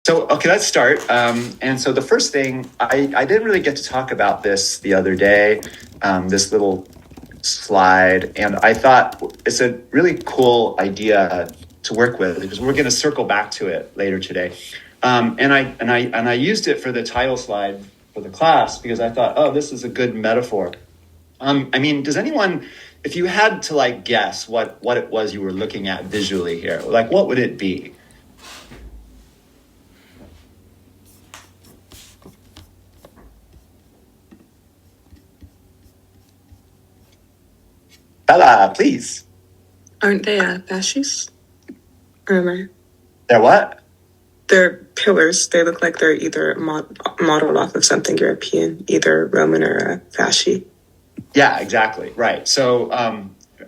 So, okay, let's start. And so the first thing, I didn't really get to talk about this the other day, this little slide, and I thought it's a really cool idea to work with because we're going to circle back to it later today. And I used it for the title slide for the class because I thought, oh, this is a good metaphor. I mean, does anyone, if you had to like guess what it was you were looking at visually here, like what would it be? Bella, please. Aren't they fascists? Or am I? They're what? They're pillars. They look like they're either modeled off of something European, either Roman or fasci. Yeah, exactly. Right. So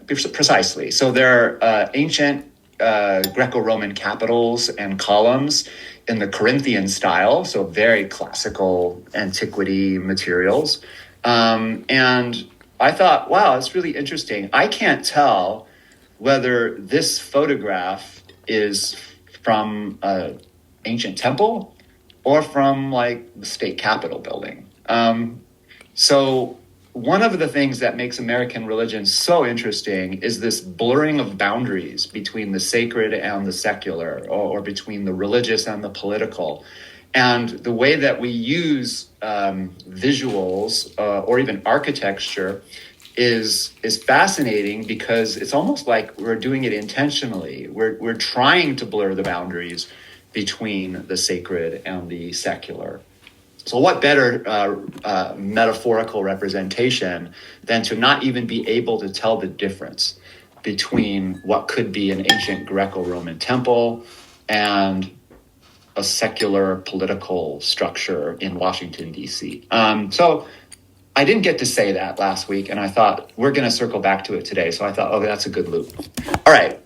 precisely. So they're ancient Greco-Roman capitals and columns in the Corinthian style. So very classical antiquity materials. And I thought, wow, it's really interesting. I can't tell whether this photograph is from an ancient temple or from like the state capitol building. So one of the things that makes American religion so interesting is this blurring of boundaries between the sacred and the secular, or between the religious and the political. And the way that we use visuals or even architecture is fascinating because it's almost like we're doing it intentionally. We're trying to blur the boundaries between the sacred and the secular. So what better metaphorical representation than to not even be able to tell the difference between what could be an ancient Greco-Roman temple and a secular political structure in Washington, D.C. So I didn't get to say that last week, and I thought we're going to circle back to it today. So I thought, oh, that's a good loop. All right.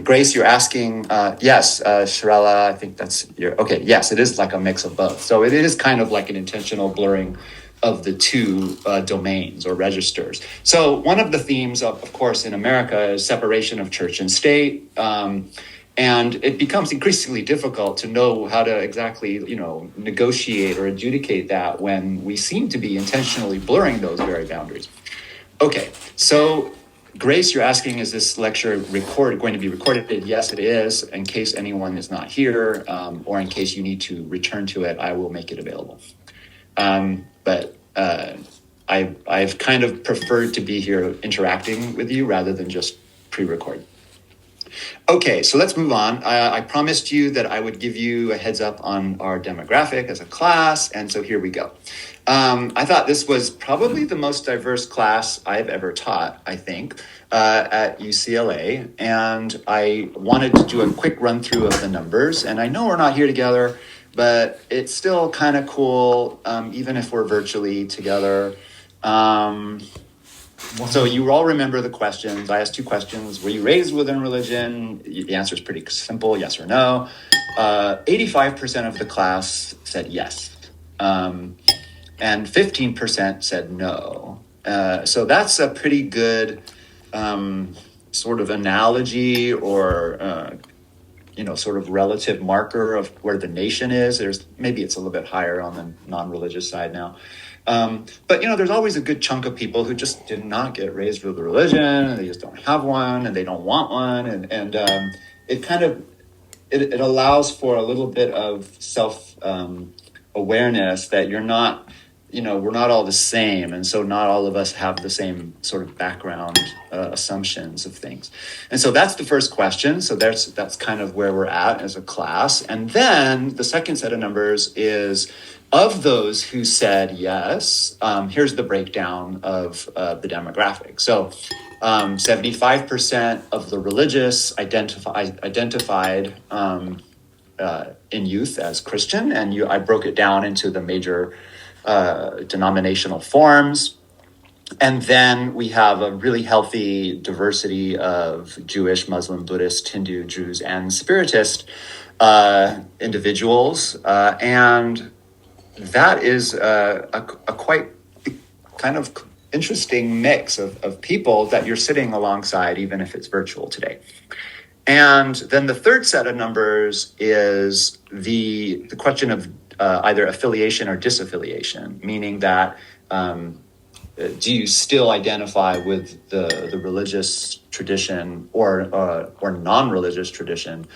Grace, you're asking, yes, Sharella, I think that's your, okay, yes, it is like a mix of both. So it is kind of like an intentional blurring of the two domains or registers. So one of the themes, of course, in America is separation of church and state. And it becomes increasingly difficult to know how to exactly, negotiate or adjudicate that when we seem to be intentionally blurring those very boundaries. Okay, so Grace, you're asking, is this lecture going to be recorded? Yes, it is. In case anyone is not here, or in case you need to return to it, I will make it available. But I've kind of preferred to be here interacting with you rather than just pre-record. Okay, so let's move on. I promised you that I would give you a heads up on our demographic as a class, and so here we go. I thought this was probably the most diverse class I've ever taught, I think, at UCLA, and I wanted to do a quick run through of the numbers, and I know we're not here together, but it's still kind of cool, even if we're virtually together. So you all remember the questions. I asked two questions. Were you raised within religion? The answer is pretty simple, yes or no. 85% of the class said yes. And 15% said no. So that's a pretty good sort of analogy or sort of relative marker of where the nation is. Maybe it's a little bit higher on the non-religious side now. But there's always a good chunk of people who just did not get raised with a religion, and they just don't have one, and they don't want one, and it kind of it allows for a little bit of self awareness that you're not, we're not all the same, and so not all of us have the same sort of background assumptions of things. And so that's the first question. So that's kind of where we're at as a class. And then the second set of numbers is, of those who said yes, here's the breakdown of the demographic. So 75% of the religious identified in youth as Christian, and I broke it down into the major denominational forms. And then we have a really healthy diversity of Jewish, Muslim, Buddhist, Hindu, Druze, and Spiritist individuals. And that is a quite kind of interesting mix of people that you're sitting alongside, even if it's virtual today. And then the third set of numbers is the question of either affiliation or disaffiliation, meaning that do you still identify with the religious tradition or non-religious tradition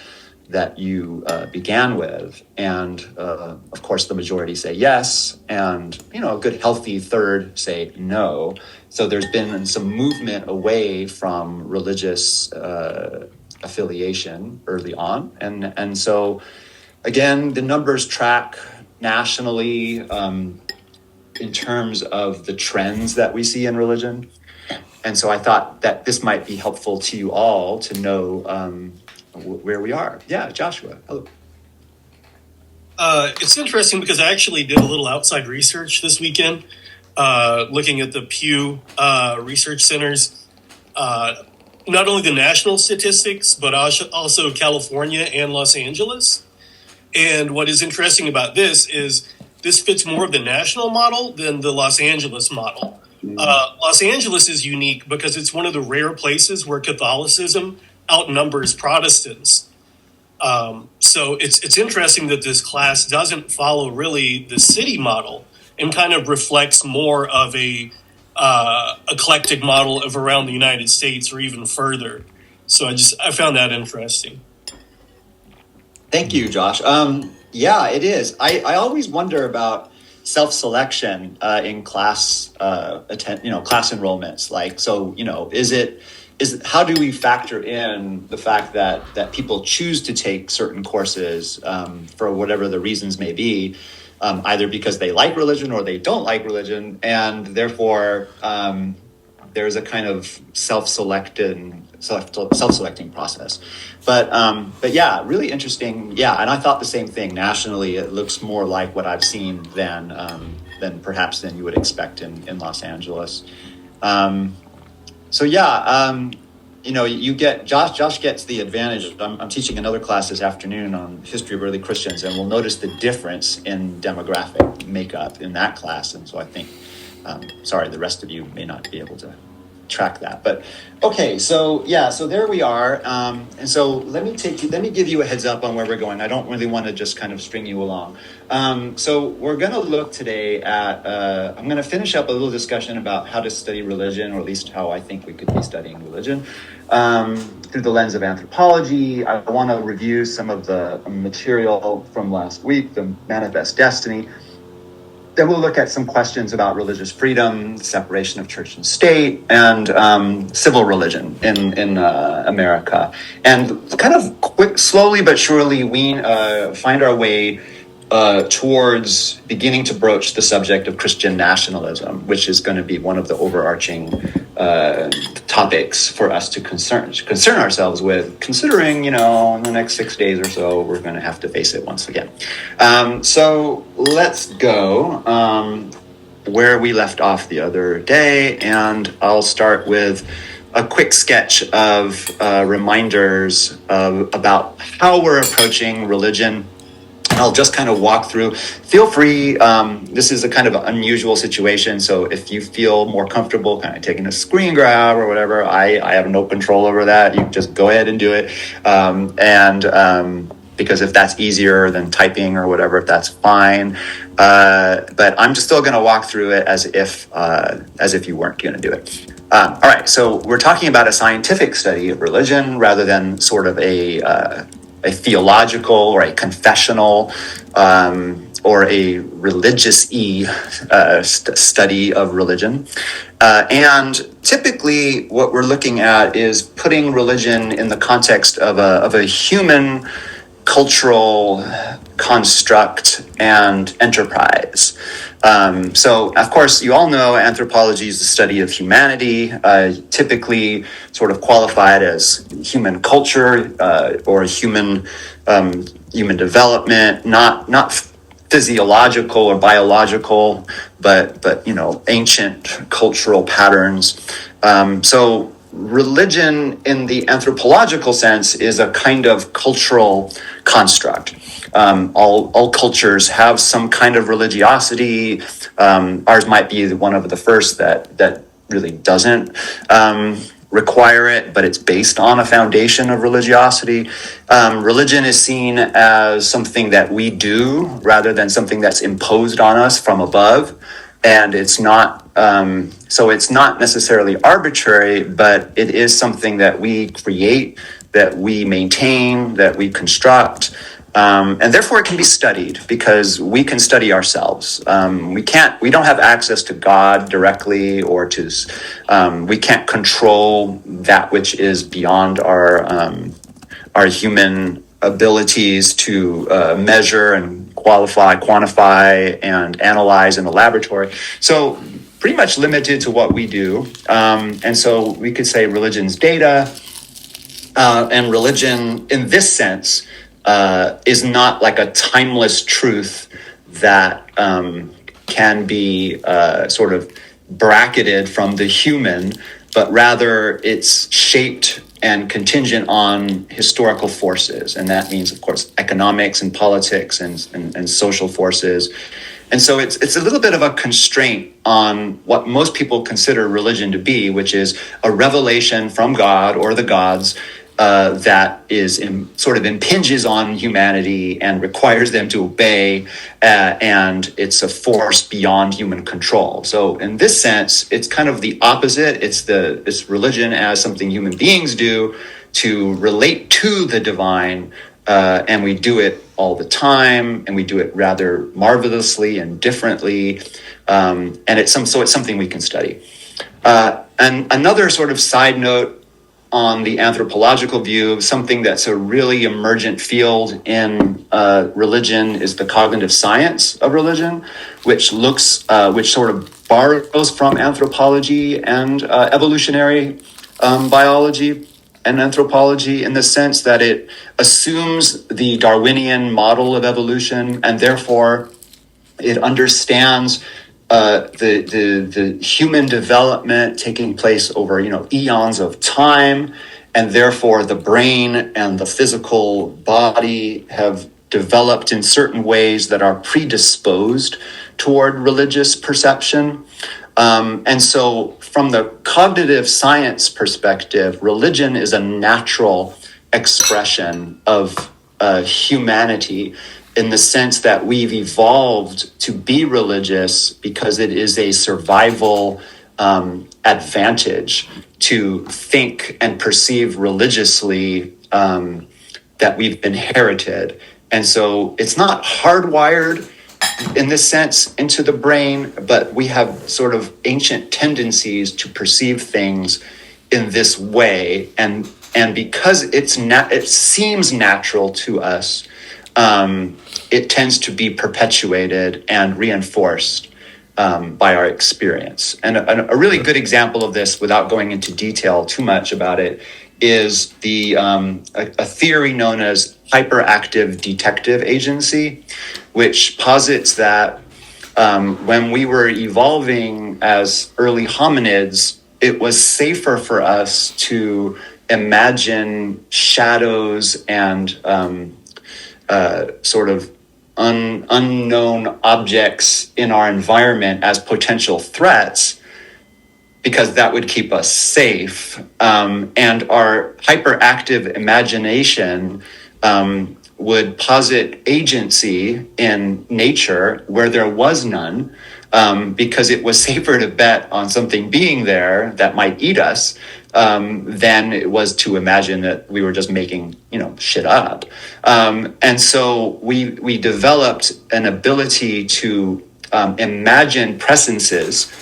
that you began with? And of course, the majority say yes, and a good healthy third say no. So there's been some movement away from religious affiliation early on, and so again, the numbers track nationally in terms of the trends that we see in religion. And so I thought that this might be helpful to you all to know where we are. Yeah, Joshua, hello. It's interesting because I actually did a little outside research this weekend, looking at the Pew Research Center's, not only the national statistics, but also California and Los Angeles. And what is interesting about this is this fits more of the national model than the Los Angeles model. Los Angeles is unique because it's one of the rare places where Catholicism outnumbers Protestants. So it's interesting that this class doesn't follow really the city model and kind of reflects more of a eclectic model of around the United States or even further. So I found that interesting. Thank you, Josh. Yeah, it is. I always wonder about self-selection in class class enrollments. Like, so how do we factor in the fact that people choose to take certain courses for whatever the reasons may be, either because they like religion or they don't like religion, and therefore there's a kind of self-selecting process. But yeah, really interesting. Yeah, and I thought the same thing. Nationally, it looks more like what I've seen than you would expect in Los Angeles. So yeah, you get Josh gets the advantage. I'm teaching another class this afternoon on history of early Christians, and we'll notice the difference in demographic makeup in that class. And so I think, sorry, the rest of you may not be able to track that. But okay, so yeah, so there we are. And so let me give you a heads up on where we're going. I don't really want to just kind of string you along. So we're going to look today at, I'm going to finish up a little discussion about how to study religion, or at least how I think we could be studying religion through the lens of anthropology. I want to review some of the material from last week, the Manifest Destiny. Then we'll look at some questions about religious freedom, separation of church and state, and civil religion in America. And kind of slowly but surely, we find our way towards beginning to broach the subject of Christian nationalism, which is going to be one of the overarching topics for us to concern ourselves with, considering, in the next 6 days or so, we're going to have to face it once again. So let's go where we left off the other day, and I'll start with a quick sketch of reminders about how we're approaching religion. I'll just kind of walk through. Feel free. This is a kind of unusual situation, so if you feel more comfortable kind of taking a screen grab or whatever, I have no control over that. You just go ahead and do it. Because if that's easier than typing or whatever, if that's fine. But I'm just still going to walk through it as if you weren't going to do it. All right. So we're talking about a scientific study of religion rather than sort of a theological or a confessional or a religious-y study of religion. And typically what we're looking at is putting religion in the context of a human cultural construct and enterprise. So, of course, you all know anthropology is the study of humanity, typically sort of qualified as human culture or human development, not physiological or biological, but ancient cultural patterns. So religion in the anthropological sense is a kind of cultural construct. All cultures have some kind of Ours might be one of the first that really doesn't. require it, but it's based on a foundation of religiosity. Religion is seen as something that we do rather than something that's imposed on us from above. And it's not, so it's not necessarily arbitrary, but it is something that we create, that we maintain, that we construct. And therefore it can be studied because we can study ourselves. We don't have access to God directly or to, we can't control that which is beyond our human abilities to measure and quantify and analyze in the laboratory. So pretty much limited to what we do. And so we could say religion's data, and religion in this sense is not like a timeless truth that can be sort of bracketed from the human, but rather it's shaped and contingent on historical forces. And that means, of course, economics and politics and social forces. And so it's a little bit of a constraint on what most people consider religion to be, which is a revelation from God or the gods that is sort of impinges on humanity and requires them to obey, and it's a force beyond human control. So in this sense, it's kind of the opposite. It's religion as something human beings do to relate to the divine, and we do it all the time, and we do it rather marvelously and differently, and it's something we can study. And another sort of side note on the anthropological view, something that's a really emergent field in religion is the cognitive science of religion, which sort of borrows from anthropology and evolutionary biology and anthropology, in the sense that it assumes the Darwinian model of evolution, and therefore it understands the human development taking place over eons of time, and therefore the brain and the physical body have developed in certain ways that are predisposed toward religious perception. And so from the cognitive science perspective, religion is a natural expression of humanity, in the sense that we've evolved to be religious because it is a survival advantage to think and perceive religiously, that we've inherited. And so it's not hardwired in this sense into the brain, but we have sort of ancient tendencies to perceive things in this way. And because it seems natural to us, it tends to be perpetuated and reinforced by our experience. And a really good example of this, without going into detail too much about it, is a theory known as hyperactive detective agency, which posits that when we were evolving as early hominids, it was safer for us to imagine shadows and sort of unknown objects in our environment as potential threats, because that would keep us safe. And our hyperactive imagination would posit agency in nature where there was none, because it was safer to bet on something being there that might eat us than it was to imagine that we were just making shit up. And so we developed an ability to imagine presences,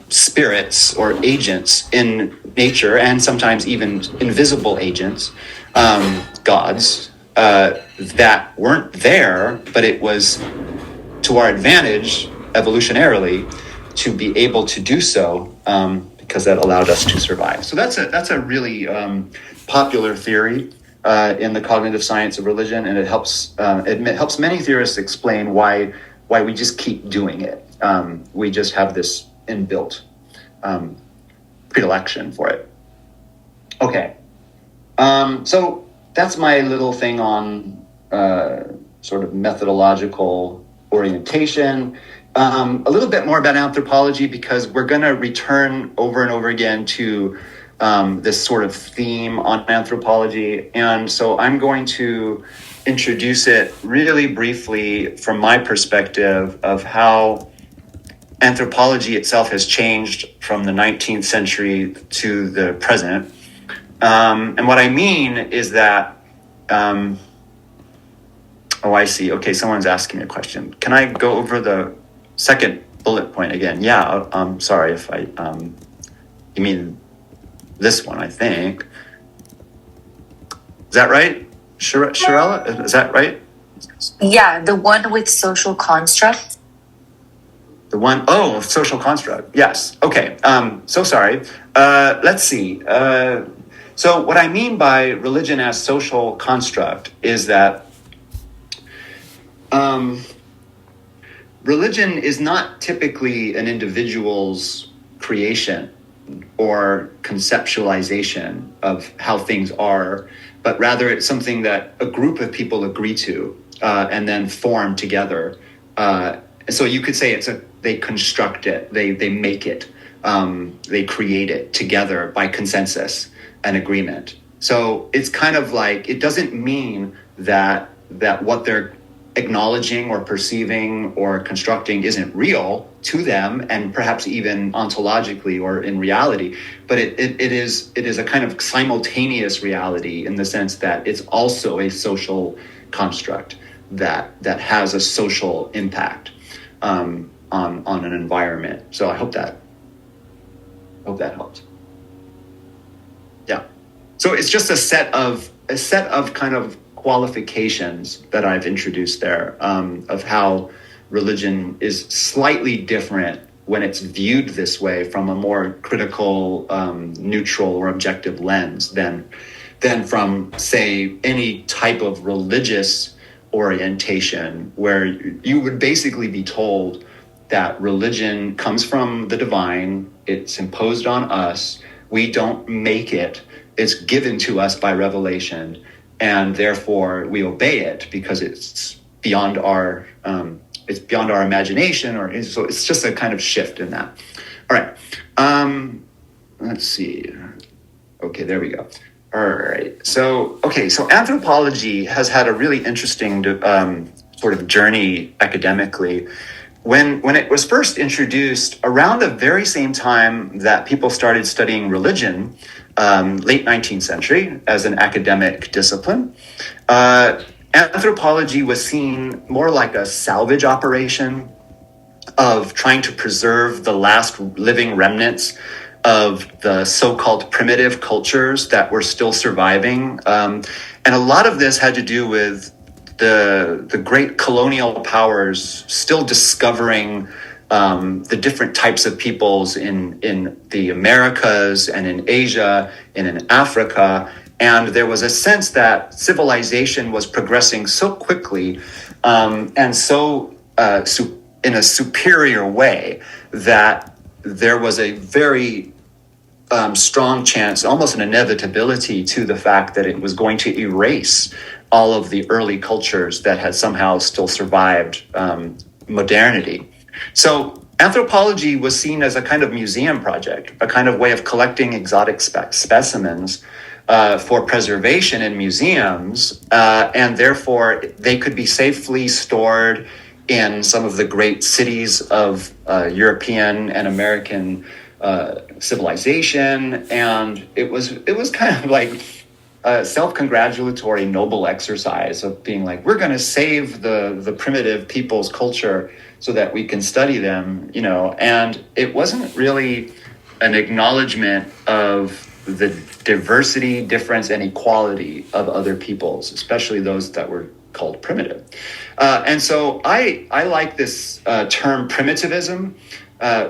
spirits or agents in nature, and sometimes even invisible agents, gods, that weren't there, but it was to our advantage evolutionarily to be able to do so, because that allowed us to survive. So that's a really popular theory in the cognitive science of religion, and it helps many theorists explain why we just keep doing it. We just have this inbuilt predilection for it. Okay, so that's my little thing on sort of methodological orientation. A little bit more about anthropology, because we're going to return over and over again to this sort of theme on anthropology. And so I'm going to introduce it really briefly from my perspective of how anthropology itself has changed from the 19th century to the present. And what I mean is that, oh, I see. Okay, someone's asking me a question. Can I go over the second bullet point again? Yeah, I'm sorry if I, you mean this one, I think. Is that right? Sharella, is that right? Yeah, the one with social construct. The one, oh, social construct. Yes. Okay. So sorry. Let's see. So what I mean by religion as social construct is that religion is not typically an individual's creation or conceptualization of how things are, but rather it's something that a group of people agree to and then form together. So you could say they construct it, they make it, they create it together by consensus and agreement. So it's kind of like, it doesn't mean that what they're acknowledging or perceiving or constructing isn't real to them, and perhaps even ontologically or in reality, but it is a kind of simultaneous reality in the sense that it's also a social construct that has a social impact on an environment. So I hope that helps. Yeah. So it's just a set of kind of qualifications that I've introduced there, of how religion is slightly different when it's viewed this way from a more critical, neutral or objective lens than from, say, any type of religious orientation, where you would basically be told that religion comes from the divine, it's imposed on us, we don't make it, it's given to us by revelation, and therefore we obey it because it's beyond our imagination, so it's just a kind of shift in that. All right, let's see. Okay, there we go. All right, so anthropology has had a really interesting sort of journey academically. When it was first introduced around the very same time that people started studying religion, late 19th century, as an academic discipline, anthropology was seen more like a salvage operation of trying to preserve the last living remnants of the so-called primitive cultures that were still surviving. And a lot of this had to do with the great colonial powers still discovering the different types of peoples in the Americas and in Asia and in Africa. And there was a sense that civilization was progressing so quickly and so in a superior way that there was a very strong chance, almost an inevitability to the fact that it was going to erase all of the early cultures that had somehow still survived modernity. So anthropology was seen as a kind of museum project, a kind of way of collecting exotic specimens for preservation in museums, and therefore they could be safely stored in some of the great cities of European and American civilization. And it was kind of like a self-congratulatory noble exercise of being like, we're going to save the primitive people's culture so that we can study them, and it wasn't really an acknowledgement of the diversity, difference, and equality of other peoples, especially those that were called primitive. And so I like this term primitivism,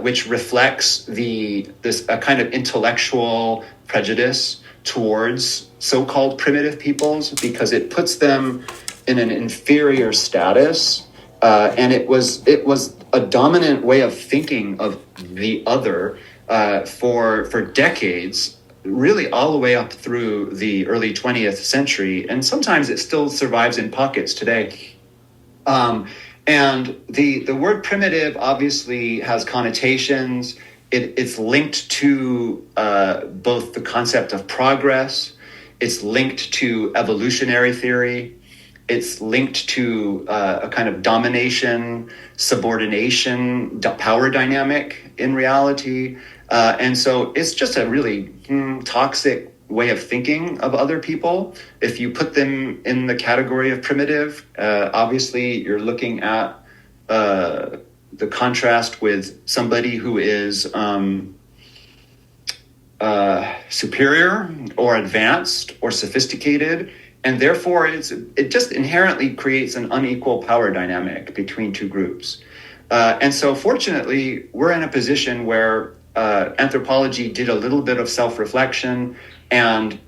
which reflects this kind of intellectual prejudice towards so-called primitive peoples, because it puts them in an inferior status, and it was a dominant way of thinking of the other for decades, really all the way up through the early 20th century, and sometimes it still survives in pockets today. And the word primitive obviously has connotations it's linked to both the concept of progress, it's linked to evolutionary theory, it's linked to a kind of domination, subordination, power dynamic in reality. And so it's just a really toxic way of thinking of other people. If you put them in the category of primitive, obviously you're looking at the contrast with somebody who is superior or advanced or sophisticated, and therefore it just inherently creates an unequal power dynamic between two groups. And so fortunately, we're in a position where anthropology did a little bit of self-reflection and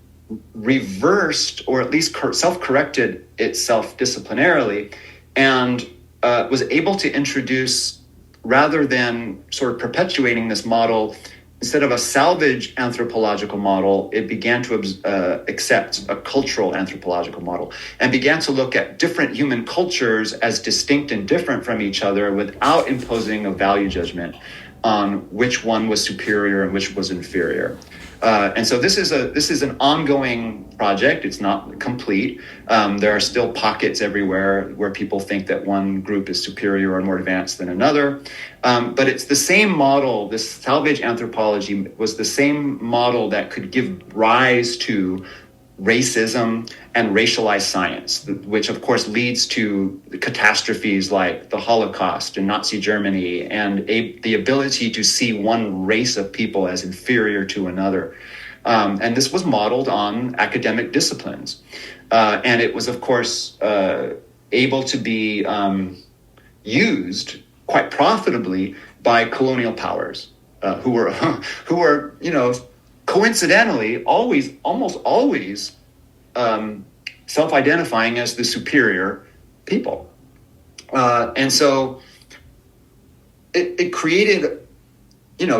reversed, or at least self-corrected itself disciplinarily, and was able to introduce, rather than sort of perpetuating this model, instead of a salvage anthropological model, it began to accept a cultural anthropological model and began to look at different human cultures as distinct and different from each other without imposing a value judgment on which one was superior and which was inferior. And so this is an ongoing project. It's not complete. There are still pockets everywhere where people think that one group is superior or more advanced than another. But it's the same model. This salvage anthropology was the same model that could give rise to racism and racialized science, which of course leads to catastrophes like the Holocaust in Nazi Germany and the ability to see one race of people as inferior to another. And this was modeled on academic disciplines. And it was, of course, able to be used quite profitably by colonial powers who were, coincidentally, almost always self-identifying as the superior people. And so it created,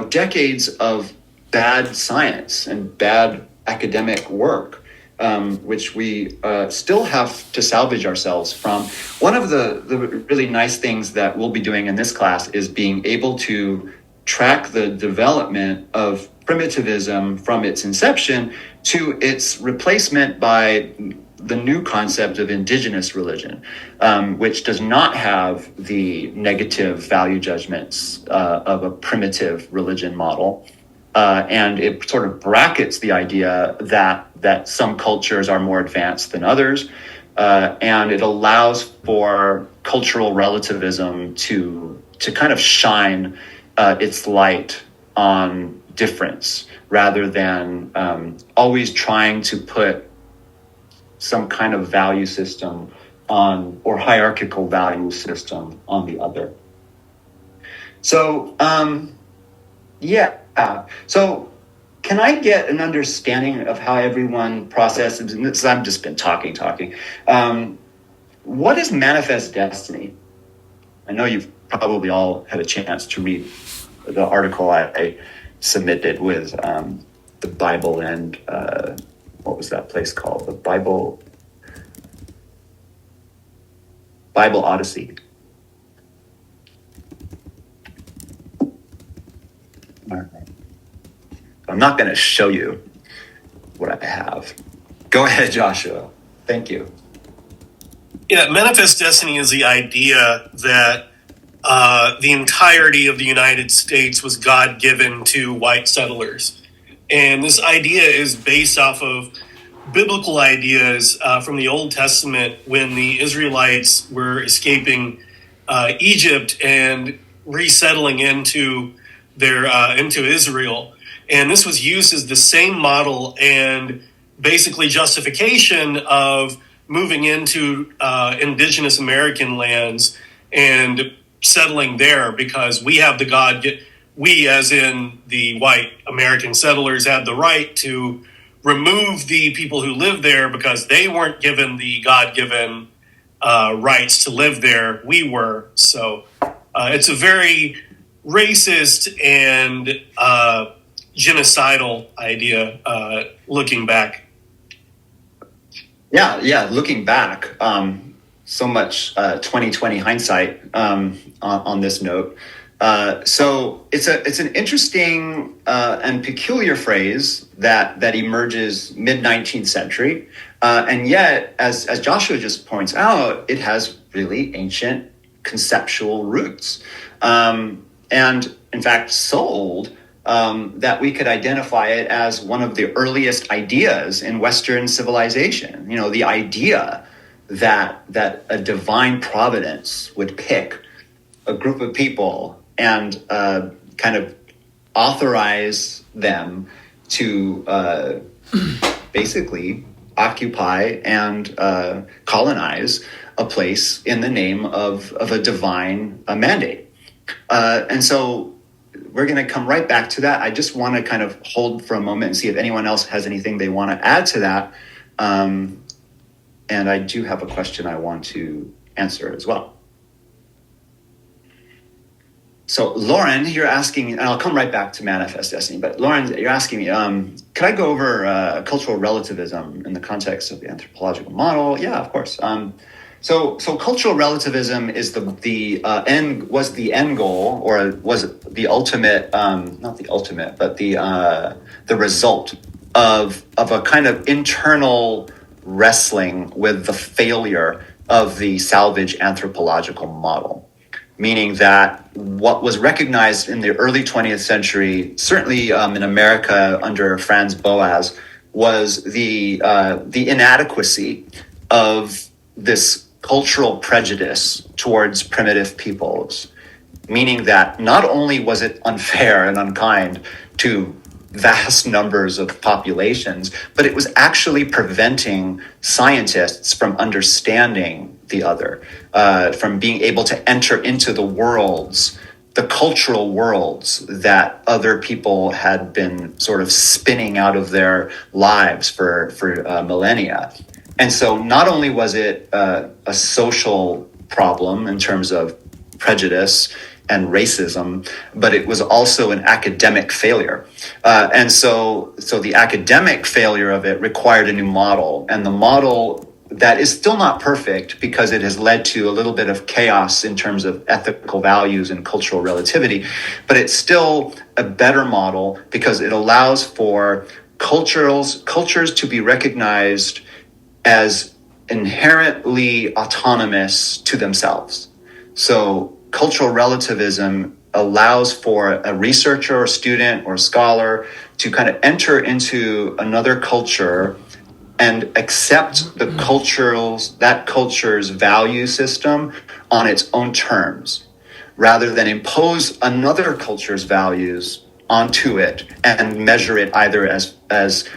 decades of bad science and bad academic work, which we still have to salvage ourselves from. One of the really nice things that we'll be doing in this class is being able to track the development of primitivism from its inception to its replacement by the new concept of indigenous religion, which does not have the negative value judgments of a primitive religion model. And it sort of brackets the idea that some cultures are more advanced than others. And it allows for cultural relativism to kind of shine its light on difference rather than always trying to put some kind of value system on, or hierarchical value system on the other. So, so can I get an understanding of how everyone processes, and this, I've just been talking. What is manifest destiny? I know you've probably all had a chance to read the article I submitted with the Bible and what was that place called? The Bible Odyssey. All right. I'm not going to show you what I have. Go ahead, Joshua. Thank you. Yeah, manifest destiny is the idea that the entirety of the United States was God-given to white settlers. And this idea is based off of biblical ideas from the Old Testament when the Israelites were escaping Egypt and resettling into Israel. And this was used as the same model and basically justification of moving into indigenous American lands and settling there, because we have we as in the white American settlers had the right to remove the people who lived there because they weren't given the God-given rights to live there. We were. So it's a very racist and genocidal idea looking back. Yeah, looking back, so much 2020 hindsight on this note. So it's an interesting and peculiar phrase that emerges mid 19th century, and yet, as Joshua just points out, it has really ancient conceptual roots, and in fact, so old that we could identify it as one of the earliest ideas in Western civilization. You know, the idea that a divine providence would pick a group of people and kind of authorize them to basically occupy and colonize a place in the name of a divine mandate. And so we're going to come right back to that. I just want to kind of hold for a moment and see if anyone else has anything they want to add to that. And I do have a question I want to answer as well. So Lauren, you're asking, and I'll come right back to Manifest Destiny, but Lauren, you're asking me, could I go over cultural relativism in the context of the anthropological model? Yeah, of course. So cultural relativism is the end goal, or was the ultimate, not the ultimate, but the result of a kind of internal wrestling with the failure of the salvage anthropological model. Meaning that what was recognized in the early 20th century, certainly in America under Franz Boas, was the inadequacy of this cultural prejudice towards primitive peoples. Meaning that not only was it unfair and unkind to vast numbers of populations, but it was actually preventing scientists from understanding the other, from being able to enter into the cultural worlds that other people had been sort of spinning out of their lives for millennia. And so not only was it a social problem in terms of prejudice and racism, but it was also an academic failure. And so the academic failure of it required a new model, and the model that is still not perfect because it has led to a little bit of chaos in terms of ethical values and cultural relativity, but it's still a better model because it allows for cultures to be recognized as inherently autonomous to themselves. So cultural relativism allows for a researcher or student or scholar to kind of enter into another culture and accept that culture's value system on its own terms, rather than impose another culture's values onto it and measure it either as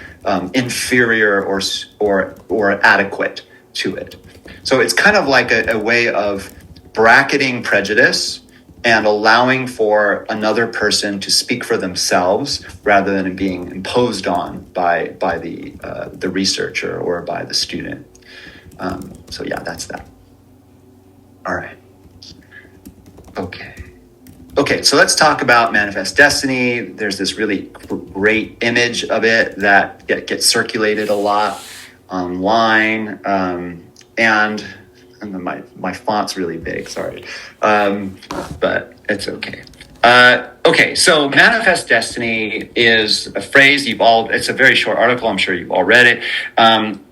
inferior or adequate to it. So it's kind of like a way of bracketing prejudice and allowing for another person to speak for themselves rather than being imposed on by the researcher or by the student. So yeah, that's that. All right. Okay, so let's talk about Manifest Destiny. There's this really great image of it that gets circulated a lot online, and my font's really big, sorry. But it's okay. Okay, so Manifest Destiny is a phrase it's a very short article, I'm sure you've all read it.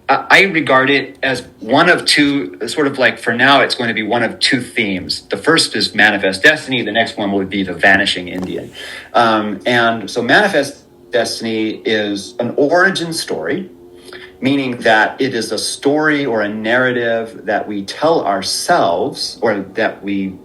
I regard it as one of two, sort of like for now, it's going to be one of two themes. The first is Manifest Destiny, the next one would be the Vanishing Indian. And so Manifest Destiny is an origin story, meaning that it is a story or a narrative that we tell ourselves, or that we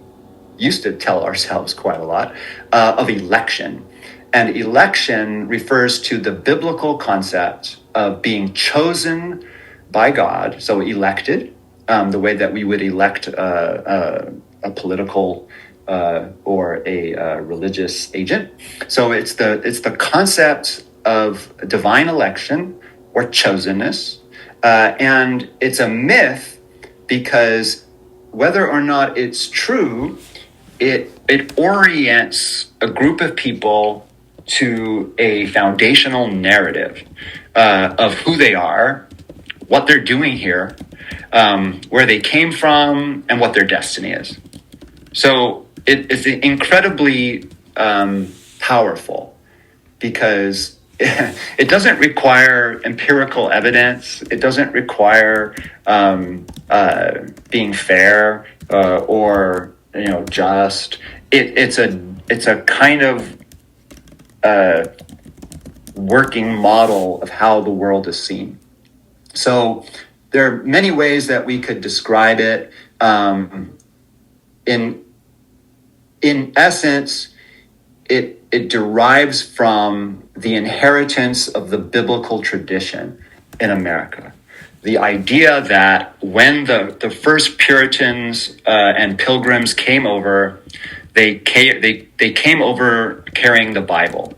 used to tell ourselves quite a lot, of election. And election refers to the biblical concept of being chosen by God, so elected, the way that we would elect a political or a religious agent. So it's the concept of divine election or chosenness, and it's a myth because whether or not it's true, it orients a group of people to a foundational narrative of who they are, what they're doing here, where they came from, and what their destiny is. So it's incredibly powerful because it doesn't require empirical evidence. It doesn't require being fair or just. It's a kind of working model of how the world is seen. So there are many ways that we could describe it. In essence, it derives from the inheritance of the biblical tradition in America. The idea that when the first Puritans and Pilgrims came over, they came over carrying the Bible.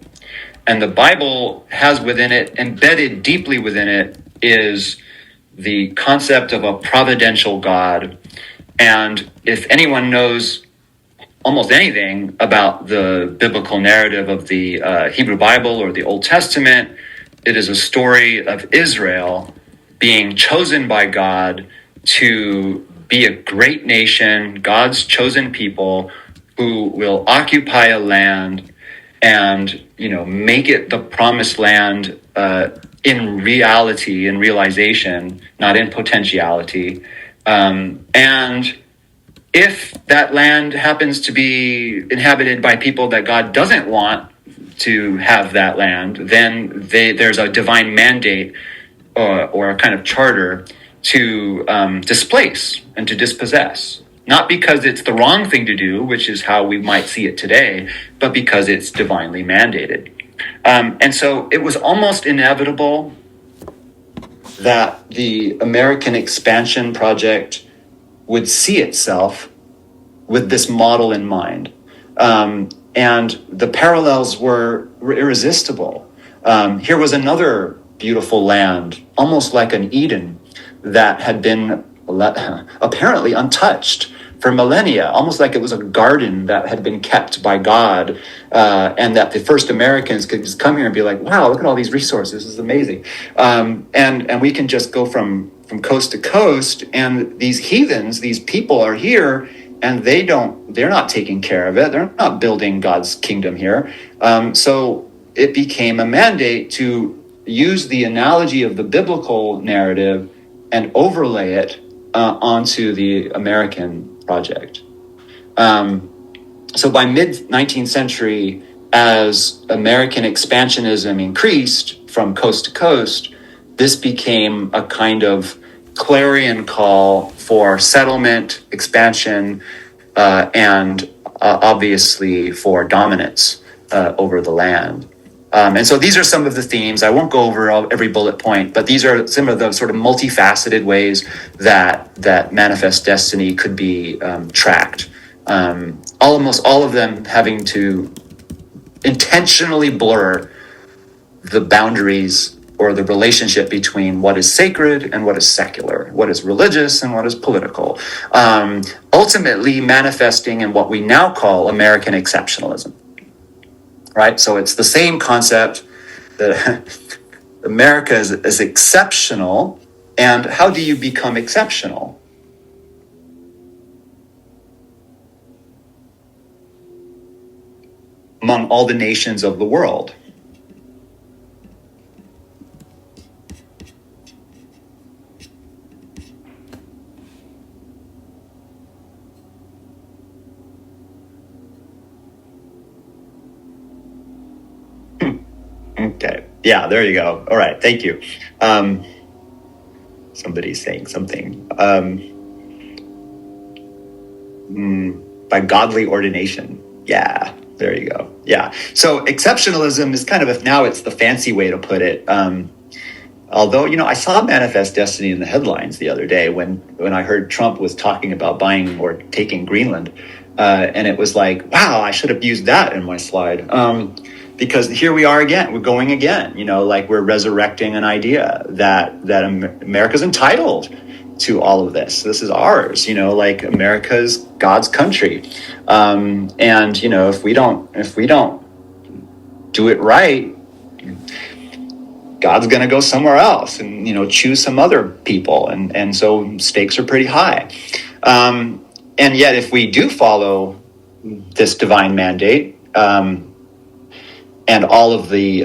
And the Bible has within it, embedded deeply within it, is the concept of a providential God. And if anyone knows almost anything about the biblical narrative of the Hebrew Bible or the Old Testament, it is a story of Israel being chosen by God to be a great nation, God's chosen people who will occupy a land and make it the promised land in reality, in realization, not in potentiality. And if that land happens to be inhabited by people that God doesn't want to have that land, then there's a divine mandate or a kind of charter to displace and to dispossess. Not because it's the wrong thing to do, which is how we might see it today, but because it's divinely mandated. And so it was almost inevitable that the American expansion project would see itself with this model in mind. And the parallels were irresistible. Here was another beautiful land, almost like an Eden, that had been apparently untouched for millennia, almost like it was a garden that had been kept by God, and that the first Americans could just come here and be like, wow, look at all these resources, this is amazing. And we can just go from coast to coast, and these heathens, these people are here, and they're not taking care of it. They're not building God's kingdom here. So it became a mandate to use the analogy of the biblical narrative and overlay it onto the American project. So by mid-19th century, as American expansionism increased from coast to coast, this became a kind of clarion call for settlement, expansion, and obviously for dominance over the land. And so these are some of the themes. I won't go over every bullet point, but these are some of the sort of multifaceted ways that Manifest Destiny could be tracked. Almost all of them having to intentionally blur the boundaries or the relationship between what is sacred and what is secular, what is religious and what is political, ultimately manifesting in what we now call American exceptionalism. Right? So it's the same concept that America is exceptional, and how do you become exceptional? Among all the nations of the world. Okay. Yeah, there you go. All right. Thank you. Somebody's saying something. By godly ordination. Yeah, there you go. Yeah. So exceptionalism is kind of now it's the fancy way to put it. Although, I saw Manifest Destiny in the headlines the other day when I heard Trump was talking about buying or taking Greenland. And it was like, wow, I should have used that in my slide. Because here we are again, we're going again, like we're resurrecting an idea that America's entitled to all of this. This is ours, like America's God's country. And, if we don't do it right, God's going to go somewhere else and, choose some other people. And so stakes are pretty high. And yet if we do follow this divine mandate, and all of the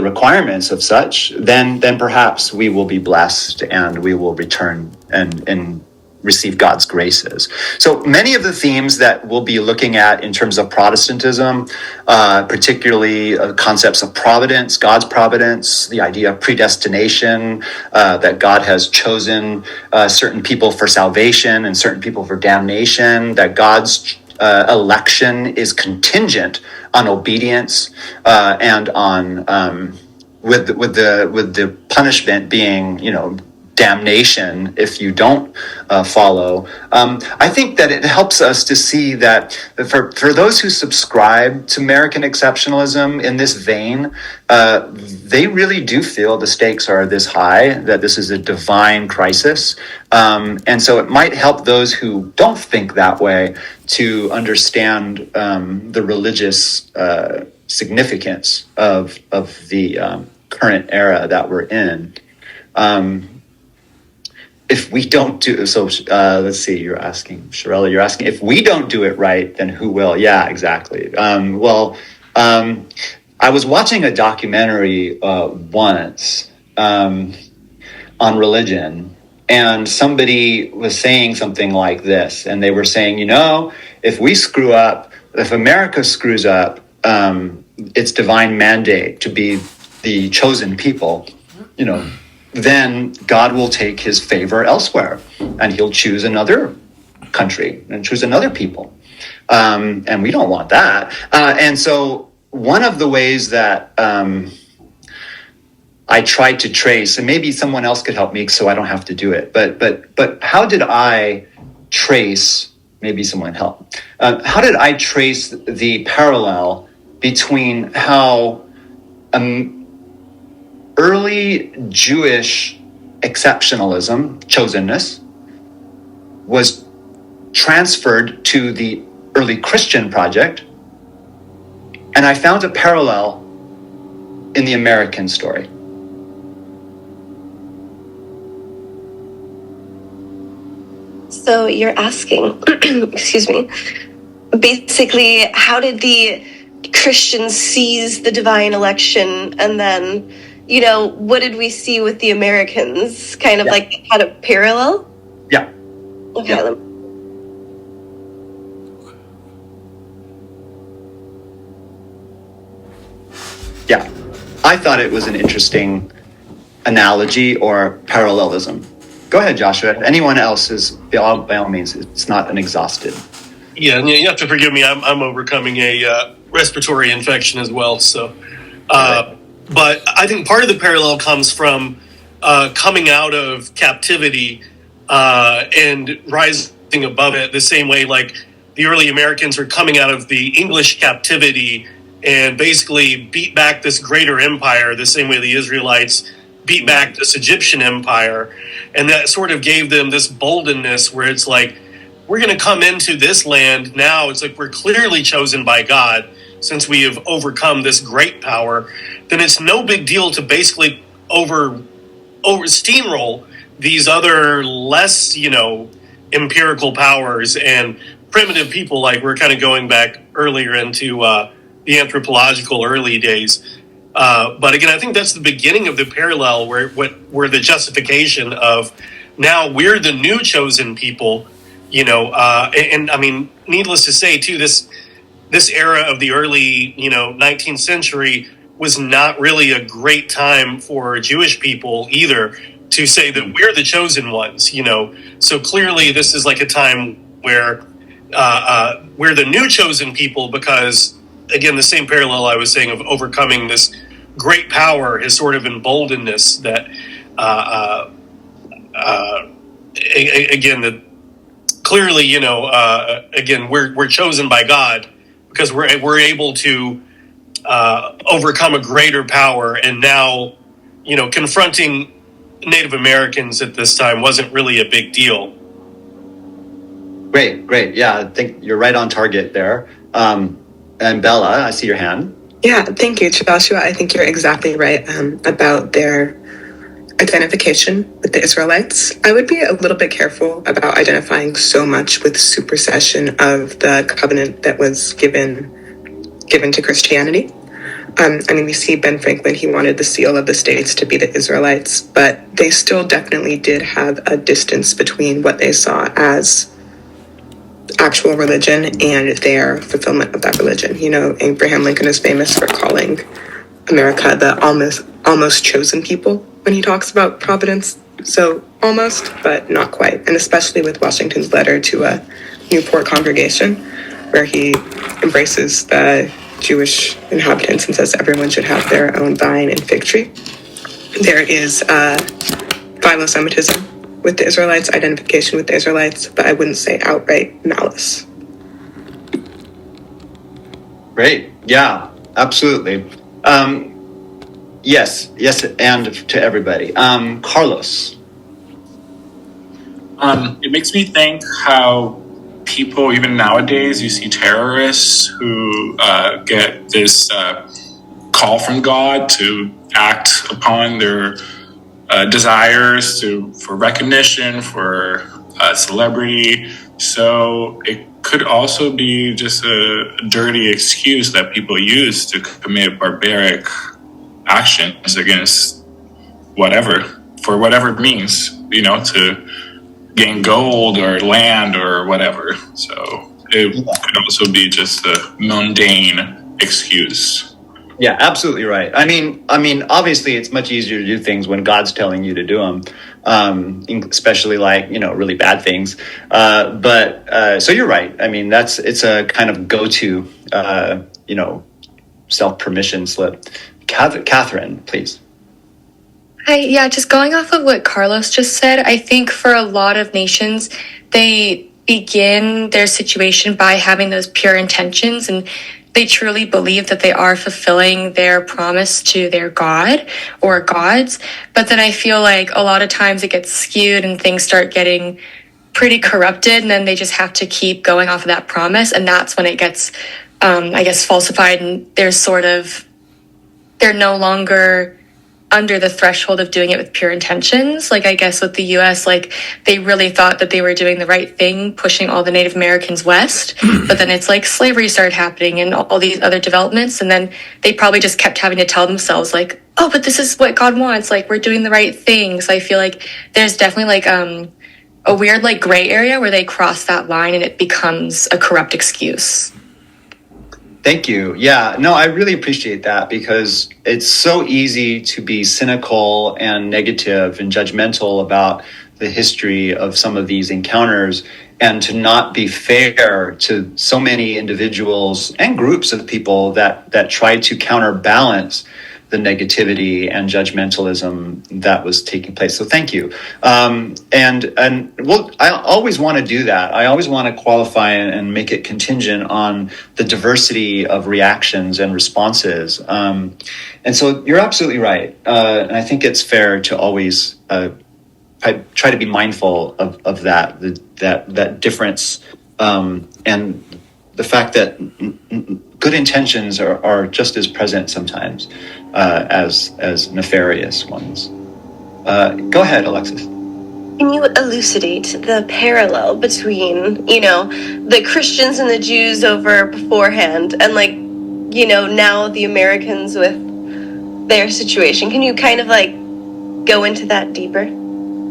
requirements of such, then perhaps we will be blessed and we will return and receive God's graces. So many of the themes that we'll be looking at in terms of Protestantism, particularly concepts of providence, God's providence, the idea of predestination, that God has chosen certain people for salvation and certain people for damnation, that God's election is contingent on obedience and on with the punishment being, damnation if you don't follow. I think that it helps us to see that for those who subscribe to American exceptionalism in this vein, they really do feel the stakes are this high, that this is a divine crisis. And so it might help those who don't think that way to understand the religious significance of the current era that we're in. If we don't do so, let's see. You're asking, Shirella. You're asking if we don't do it right, then who will? Yeah, exactly. I was watching a documentary once on religion, and somebody was saying something like this, and they were saying, if we screw up, if America screws up its divine mandate to be the chosen people, then God will take his favor elsewhere, and he'll choose another country and choose another people. And we don't want that. And so one of the ways that I tried to trace, and maybe someone else could help me so I don't have to do it, but how did I trace, maybe someone help, how did I trace the parallel between how early Jewish exceptionalism, chosenness, was transferred to the early Christian project, and I found a parallel in the American story. So you're asking, excuse me, basically, how did the Christians seize the divine election, and then what did we see with the Americans? Kind of like had a parallel? Yeah. Okay. Yeah. Yeah. I thought it was an interesting analogy or parallelism. Go ahead, Joshua. Anyone else is, by all means, it's not an exhausted. Yeah, and you have to forgive me. I'm overcoming a respiratory infection as well. So, but I think part of the parallel comes from coming out of captivity and rising above it, the same way like the early Americans are coming out of the English captivity and basically beat back this greater empire, the same way the Israelites beat back this Egyptian empire. And that sort of gave them this boldness where it's like, we're going to come into this land now. It's like we're clearly chosen by God since we have overcome this great power. Then it's no big deal to basically over steamroll these other less, empirical powers and primitive people. Like we're kind of going back earlier into the anthropological early days. But again, I think that's the beginning of the parallel where the justification of now we're the new chosen people. And I mean, needless to say, too, this era of the early, 19th century was not really a great time for Jewish people either to say that we're the chosen ones, So clearly this is like a time where we're the new chosen people because, again, the same parallel I was saying of overcoming this great power has sort of emboldened us that, again, that clearly, again, we're chosen by God because we're able to overcome a greater power, and now, confronting Native Americans at this time wasn't really a big deal. Great. Yeah, I think you're right on target there. And Bella, I see your hand. Yeah, thank you, Joshua. I think you're exactly right about their identification with the Israelites. I would be a little bit careful about identifying so much with supersession of the covenant that was given to Christianity. We see Ben Franklin, he wanted the seal of the states to be the Israelites, but they still definitely did have a distance between what they saw as actual religion and their fulfillment of that religion. Abraham Lincoln is famous for calling America the almost chosen people when he talks about providence. So almost, but not quite. And especially with Washington's letter to a Newport congregation, where he embraces the Jewish inhabitants and says everyone should have their own vine and fig tree. There is philo-Semitism with the Israelites, identification with the Israelites, but I wouldn't say outright malice. Great. Yeah, absolutely. Yes, and to everybody. Carlos. It makes me think how people, even nowadays, you see terrorists who get this call from God to act upon their desires for recognition, for celebrity. So it could also be just a dirty excuse that people use to commit barbaric actions against whatever, for whatever it means, to gain gold or land or whatever. So it could also be just a mundane excuse. Yeah, absolutely right. I mean, obviously, it's much easier to do things when God's telling you to do them, especially really bad things. But so you're right. It's a kind of go-to, self-permission slip. Catherine, please. Hi, yeah, just going off of what Carlos just said, I think for a lot of nations, they begin their situation by having those pure intentions, and they truly believe that they are fulfilling their promise to their God or gods. But then I feel like a lot of times it gets skewed and things start getting pretty corrupted, and then they just have to keep going off of that promise. And that's when it gets, falsified, and they're no longer under the threshold of doing it with pure intentions. Like, I guess with the US, they really thought that they were doing the right thing, pushing all the Native Americans west. But then it's slavery started happening and all these other developments. And then they probably just kept having to tell themselves oh, but this is what God wants. We're doing the right thing. So I feel like there's definitely a weird gray area where they cross that line and it becomes a corrupt excuse. Thank you. Yeah, no, I really appreciate that, because it's so easy to be cynical and negative and judgmental about the history of some of these encounters, and to not be fair to so many individuals and groups of people that try to counterbalance the negativity and judgmentalism that was taking place. So thank you. I always want to do that. I always want to qualify and make it contingent on the diversity of reactions and responses. And so you're absolutely right. And I think it's fair to always try to be mindful of that difference, and the fact that good intentions are just as present sometimes as nefarious ones. Go ahead, Alexis. Can you elucidate the parallel between, the Christians and the Jews over beforehand and now the Americans with their situation? Can you kind of go into that deeper?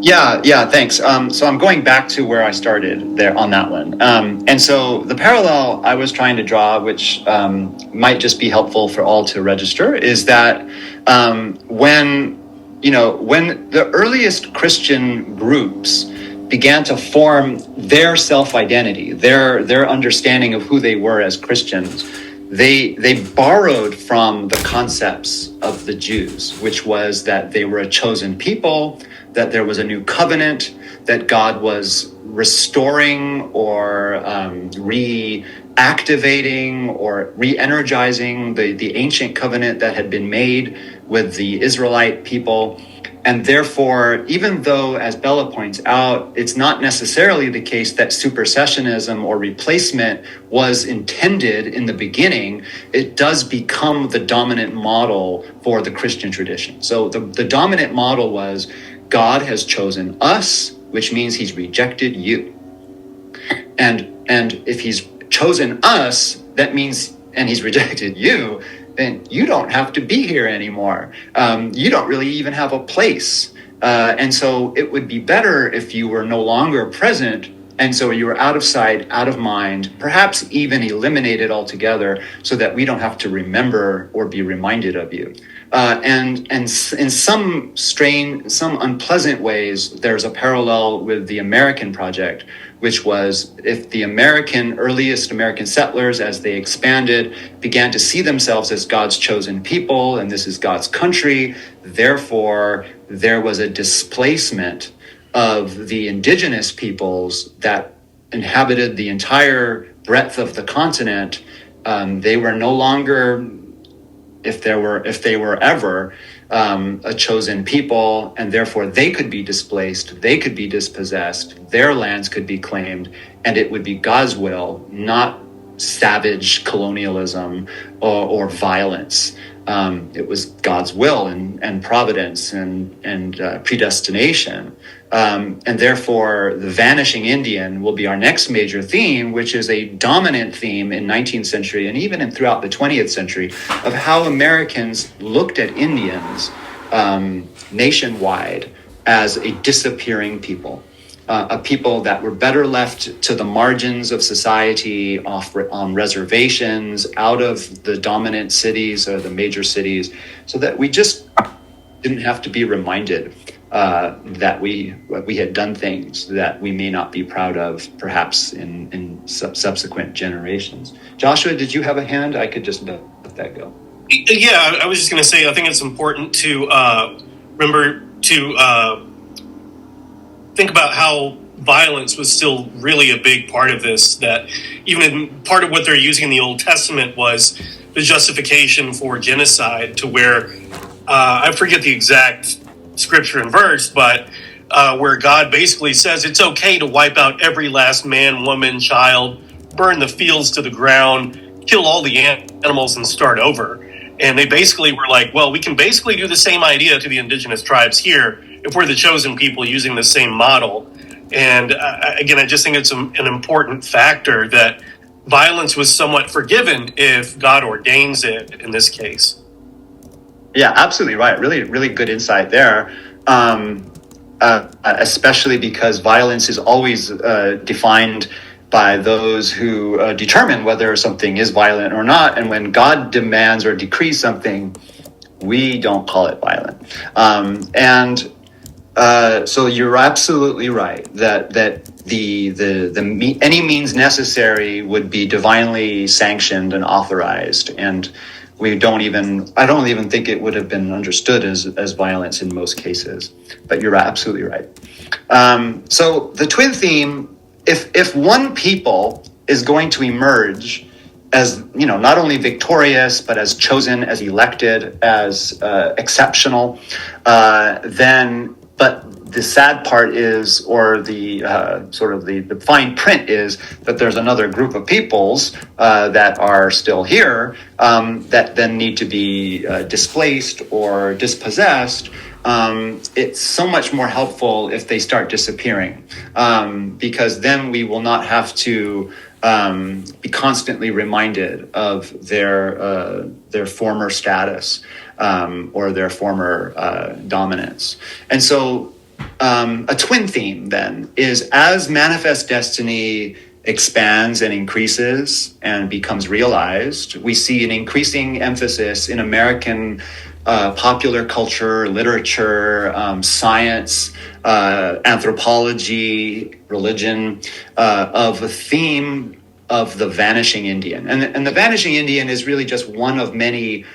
Yeah, thanks. So I'm going back to where I started there on that one. And so the parallel I was trying to draw, which might just be helpful for all to register, is that when the earliest Christian groups began to form their self-identity, their understanding of who they were as Christians, they borrowed from the concepts of the Jews, which was that they were a chosen people, that there was a new covenant, that God was restoring or reactivating or re-energizing the ancient covenant that had been made with the Israelite people. And therefore, even though, as Bella points out, it's not necessarily the case that supersessionism or replacement was intended in the beginning, it does become the dominant model for the Christian tradition. So the dominant model was God has chosen us, which means he's rejected you. And if he's chosen us, that means, and he's rejected you, then you don't have to be here anymore. You don't really even have a place. And so it would be better if you were no longer present. And so you were out of sight, out of mind, perhaps even eliminated altogether so that we don't have to remember or be reminded of you. And in some unpleasant ways, there's a parallel with the American project, which was if the earliest American settlers, as they expanded, began to see themselves as God's chosen people, and this is God's country, therefore there was a displacement of the indigenous peoples that inhabited the entire breadth of the continent. They were no longer, if they were ever a chosen people, and therefore they could be displaced, they could be dispossessed, their lands could be claimed, and it would be God's will, not savage colonialism or violence. It was God's will and providence and predestination. And therefore, the vanishing Indian will be our next major theme, which is a dominant theme in 19th century and even throughout the 20th century of how Americans looked at Indians nationwide as a disappearing people. A people that were better left to the margins of society, on reservations, out of the dominant cities or the major cities, so that we just didn't have to be reminded that we had done things that we may not be proud of, perhaps in subsequent generations. Joshua, did you have a hand? I could just let that go. Yeah, I was just going to say, I think it's important to remember to think about how violence was still really a big part of this, that even part of what they're using in the Old Testament was the justification for genocide, to where, I forget the exact scripture and verse, but where God basically says it's okay to wipe out every last man, woman, child, burn the fields to the ground, kill all the animals and start over. And they basically were like, well, we can basically do the same idea to the indigenous tribes here if we're the chosen people using the same model. And again, I just think it's an important factor that violence was somewhat forgiven if God ordains it in this case. Yeah, absolutely right. Really, really good insight there. Especially because violence is always defined by those who determine whether something is violent or not. And when God demands or decrees something, we don't call it violent. So you're absolutely right that any means necessary would be divinely sanctioned and authorized, and I don't even think it would have been understood as violence in most cases. But you're absolutely right. So the twin theme, if one people is going to emerge as, not only victorious, but as chosen, as elected, as exceptional, but the sad part is, or the the fine print is, that there's another group of peoples that are still here that then need to be displaced or dispossessed. It's so much more helpful if they start disappearing, because then we will not have to be constantly reminded of their former status or their former dominance. And so a twin theme then is, as Manifest Destiny expands and increases and becomes realized, we see an increasing emphasis in American popular culture, literature, science, anthropology, religion, of a theme of the vanishing Indian. And the vanishing Indian is really just one of many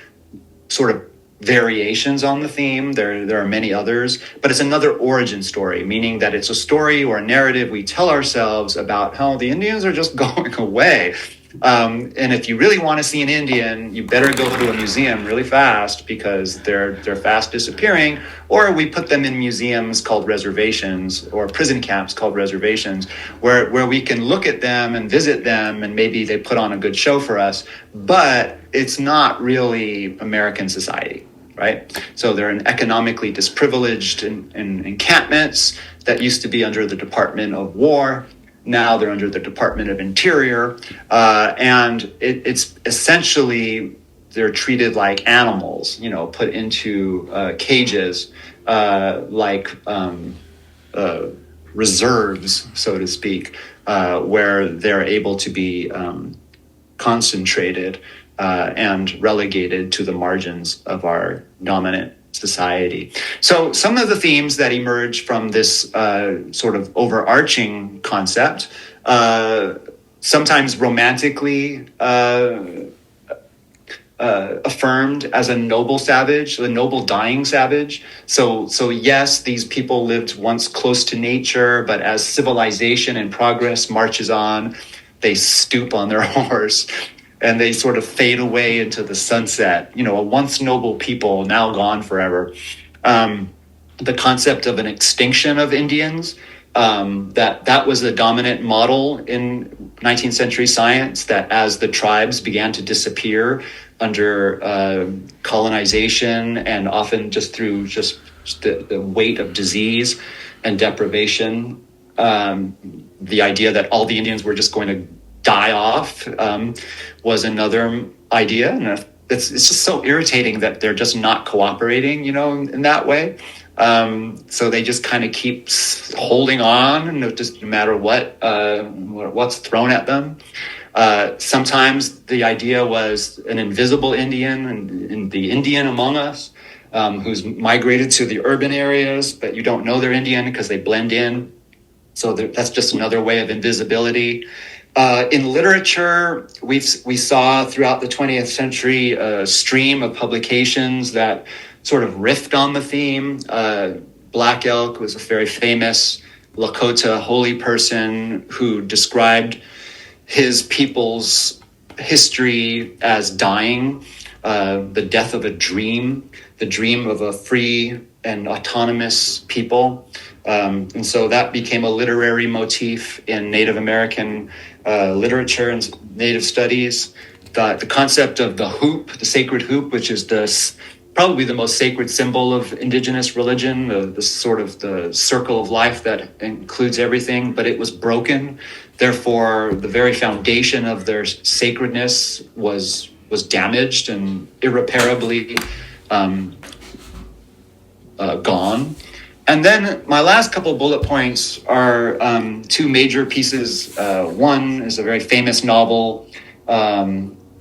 sort of variations on the theme. There are many others, but it's another origin story, meaning that it's a story or a narrative we tell ourselves about how the Indians are just going away. And if you really want to see an Indian, you better go to a museum really fast because they're fast disappearing. Or we put them in museums called reservations or prison camps called reservations, where we can look at them and visit them, and maybe they put on a good show for us. But it's not really American society, right? So they're in economically disprivileged in encampments that used to be under the Department of War. Now they're under the Department of Interior, and it's essentially they're treated like animals, put into cages, like reserves, so to speak, where they're able to be concentrated and relegated to the margins of our dominant society. So some of the themes that emerge from this sort of overarching concept, sometimes romantically affirmed as a noble savage, a noble dying savage. So yes, these people lived once close to nature, but as civilization and progress marches on, they stoop on their horse and they sort of fade away into the sunset. A once noble people, now gone forever. The concept of an extinction of Indians, that was a dominant model in 19th century science, that as the tribes began to disappear under colonization and often just through just the weight of disease and deprivation, the idea that all the Indians were just going to die off was another idea. And it's just so irritating that they're just not cooperating, in that way. So they just kind of keep holding on, and just no matter what's thrown at them. Sometimes the idea was an invisible Indian and the Indian among us, who's migrated to the urban areas, but you don't know they're Indian because they blend in. So that's just another way of invisibility. In literature, we saw throughout the 20th century a stream of publications that sort of riffed on the theme. Black Elk was a very famous Lakota holy person who described his people's history as dying, the death of a dream, the dream of a free and autonomous people. And so that became a literary motif in Native American literature and Native studies. The concept of the hoop, the sacred hoop, which is probably the most sacred symbol of indigenous religion, the sort of the circle of life that includes everything, but it was broken. Therefore, the very foundation of their sacredness was damaged and irreparably gone. And then my last couple bullet points are two major pieces. One is a very famous novel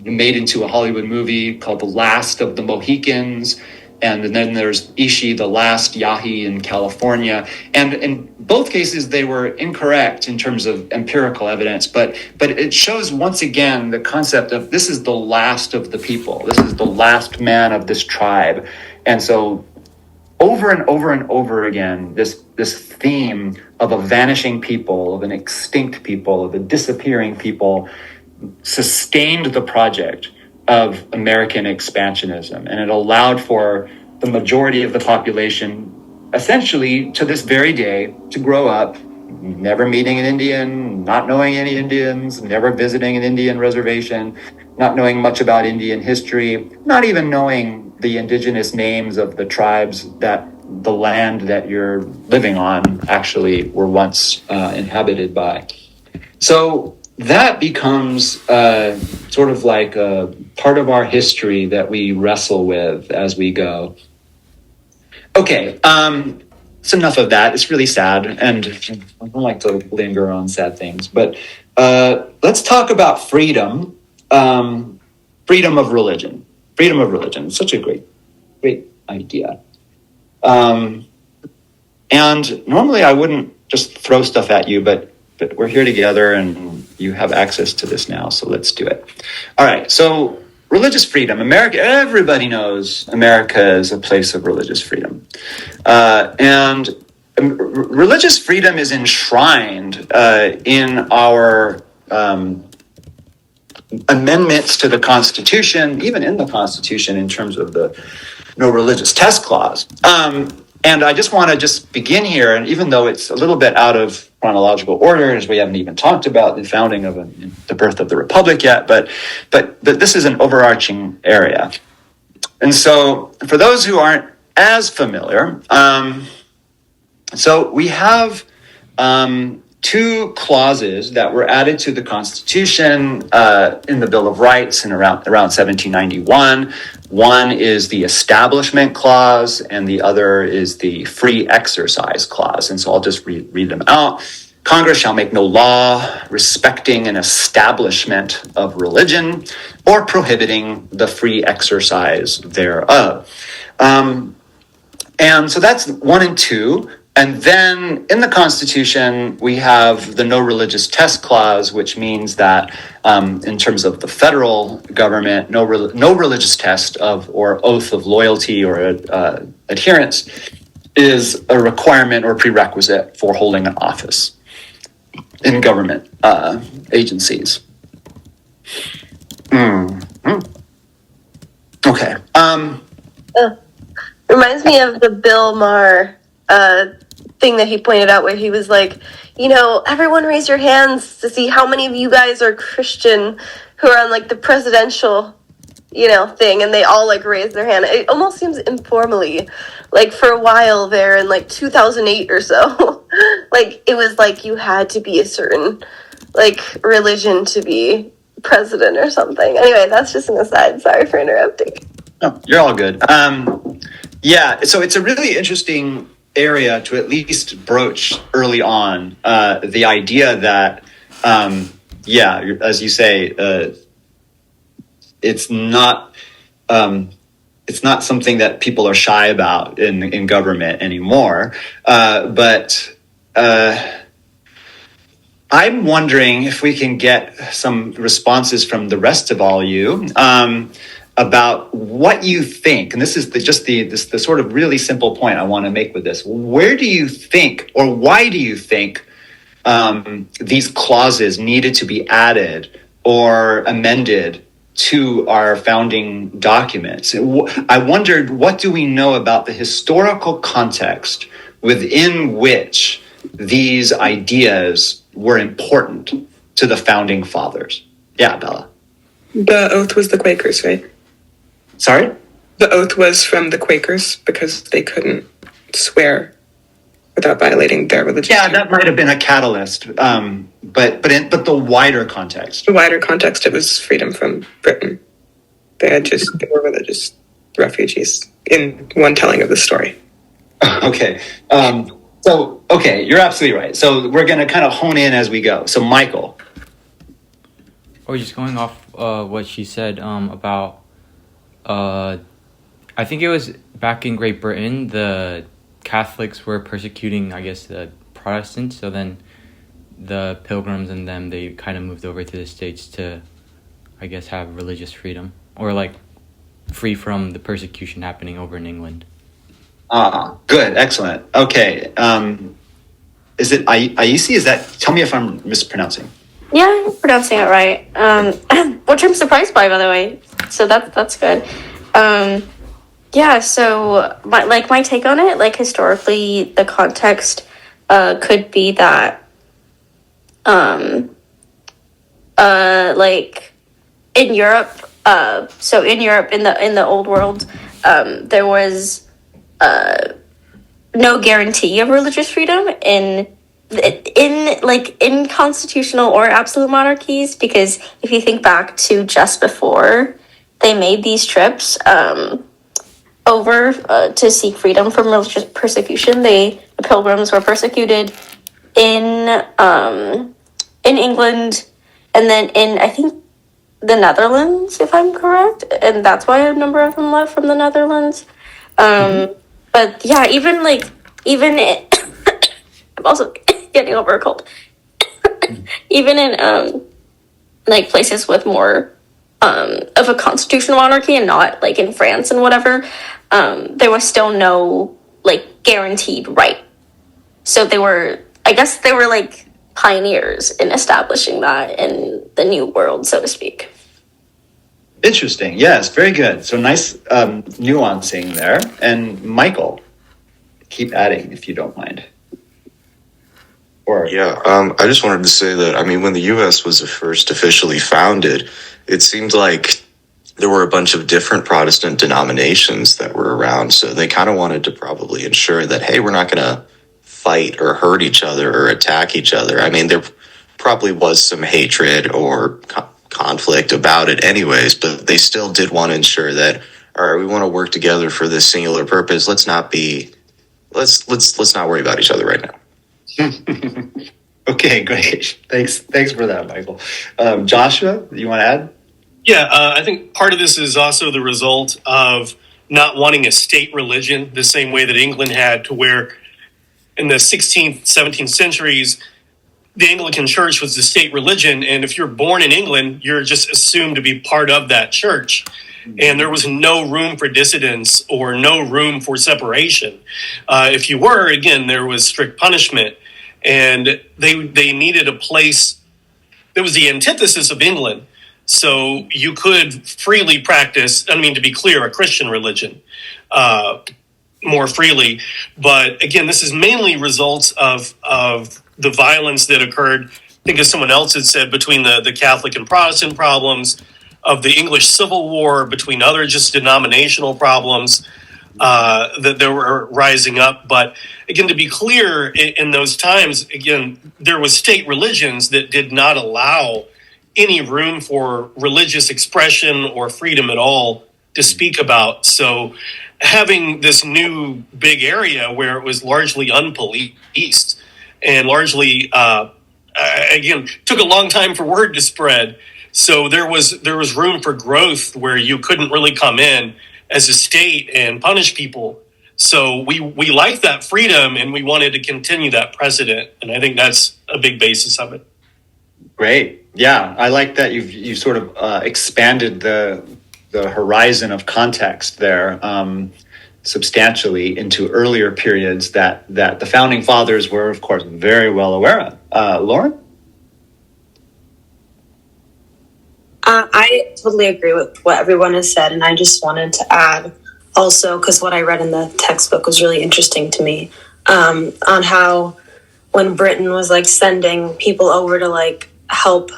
made into a Hollywood movie called The Last of the Mohicans. And then there's Ishi, the Last Yahi in California. And in both cases, they were incorrect in terms of empirical evidence. But it shows once again the concept of this is the last of the people. This is the last man of this tribe. And so over and over and over again, this theme of a vanishing people, of an extinct people, of a disappearing people, sustained the project of American expansionism. And it allowed for the majority of the population, essentially to this very day, to grow up never meeting an Indian, not knowing any Indians, never visiting an Indian reservation, not knowing much about Indian history, not even knowing the indigenous names of the tribes that the land that you're living on actually were once inhabited by. So that becomes sort of like a part of our history that we wrestle with as we go. Okay, it's enough of that. It's really sad, and I don't like to linger on sad things. But let's talk about freedom, freedom of religion. Freedom of religion. It's such a great idea. And normally I wouldn't just throw stuff at you, but we're here together and you have access to this now, so let's do it. All right, so religious freedom. America, everybody knows America is a place of religious freedom. And religious freedom is enshrined in our amendments to the Constitution, even in the Constitution, in terms of the no religious test clause. And I just want to just begin here, and even though it's a little bit out of chronological order, as we haven't even talked about the founding of the birth of the Republic yet, but this is an overarching area. And so for those who aren't as familiar, so we have two clauses that were added to the Constitution in the Bill of Rights in around 1791. One is the Establishment Clause, and the other is the Free Exercise Clause. And so I'll just read them out. Congress shall make no law respecting an establishment of religion or prohibiting the free exercise thereof. And so that's 1 and 2. And then in the Constitution, we have the no religious test clause, which means that in terms of the federal government, no religious test or oath of loyalty or adherence is a requirement or prerequisite for holding an office in government agencies. Okay. Reminds me of the Bill Maher thing that he pointed out, where he was like, everyone raise your hands to see how many of you guys are Christian who are on like the presidential, thing, and they all like raise their hand. It almost seems informally, like for a while there in like 2008 or so, like it was like you had to be a certain like religion to be president or something. Anyway, that's just an aside. Sorry for interrupting. No, you're all good. Yeah, so it's a really interesting area to at least broach early on the idea that, as you say, it's not something that people are shy about in government anymore. But I'm wondering if we can get some responses from the rest of all you about what you think, and this is the sort of really simple point I want to make with this. Where do you think, or why do you think these clauses needed to be added or amended to our founding documents? I wondered, what do we know about the historical context within which these ideas were important to the founding fathers? Yeah, Bella. The oath was the Quakers, right? Sorry? The oath was from the Quakers because they couldn't swear without violating their religion. Yeah, that might have been a catalyst, but the wider context. The wider context, it was freedom from Britain. They were religious refugees in one telling of the story. Okay. Okay, you're absolutely right. So we're going to kind of hone in as we go. So Michael. Just going off what she said about, I think it was back in Great Britain, the Catholics were persecuting, I guess, the Protestants. So then the Pilgrims and them, they kind of moved over to the States to, I guess, have religious freedom, or like free from the persecution happening over in England. Good, excellent. Okay, is it Aisi? Tell me if I'm mispronouncing. Yeah, you're pronouncing it right. Which I'm surprised by the way. So that's good. So my take on it, like historically, the context could be that like in Europe, in the old world, there was no guarantee of religious freedom in constitutional or absolute monarchies, because if you think back to just before they made these trips over to seek freedom from religious persecution, the Pilgrims were persecuted in England, and then in, I think, the Netherlands, if I'm correct, and that's why a number of them left from the Netherlands. But yeah, I'm also getting over a cold. Even in places with more of a constitutional monarchy and not like in France and whatever, there was still no like guaranteed right. So they were like pioneers in establishing that in the new world, so to speak. Interesting. Yes, very good. So nice nuancing there. And Michael, keep adding if you don't mind. Or Yeah, I just wanted to say that, I mean, when the U.S. was first officially founded, it seemed like there were a bunch of different Protestant denominations that were around. So they kind of wanted to probably ensure that, hey, we're not going to fight or hurt each other or attack each other. I mean, there probably was some hatred or conflict about it anyways, but they still did want to ensure that, all right, we want to work together for this singular purpose. Let's not worry about each other right now. Okay, great. Thanks for that, Michael. Joshua, you want to add? Yeah, I think part of this is also the result of not wanting a state religion the same way that England had, to where in the 16th, 17th centuries, the Anglican Church was the state religion. And if you're born in England, you're just assumed to be part of that church. And there was no room for dissidence or no room for separation. If you were, again, there was strict punishment. And they needed a place that was the antithesis of England. So you could freely practice, I mean, to be clear, a Christian religion more freely. But again, this is mainly results of the violence that occurred, I think as someone else had said, between the Catholic and Protestant problems, of the English Civil War, between other just denominational problems that there were rising up. But again, to be clear, in those times, again, there was state religions that did not allow any room for religious expression or freedom at all to speak about. So having this new big area where it was largely unpoliced and largely, again, took a long time for word to spread. So there was room for growth where you couldn't really come in as a state and punish people. So we liked that freedom and we wanted to continue that precedent. And I think that's a big basis of it. Great. Yeah, I like that you sort of expanded the horizon of context there substantially into earlier periods that the founding fathers were, of course, very well aware of. Lauren? I totally agree with what everyone has said, and I just wanted to add also, because what I read in the textbook was really interesting to me, on how when Britain was like sending people over to like help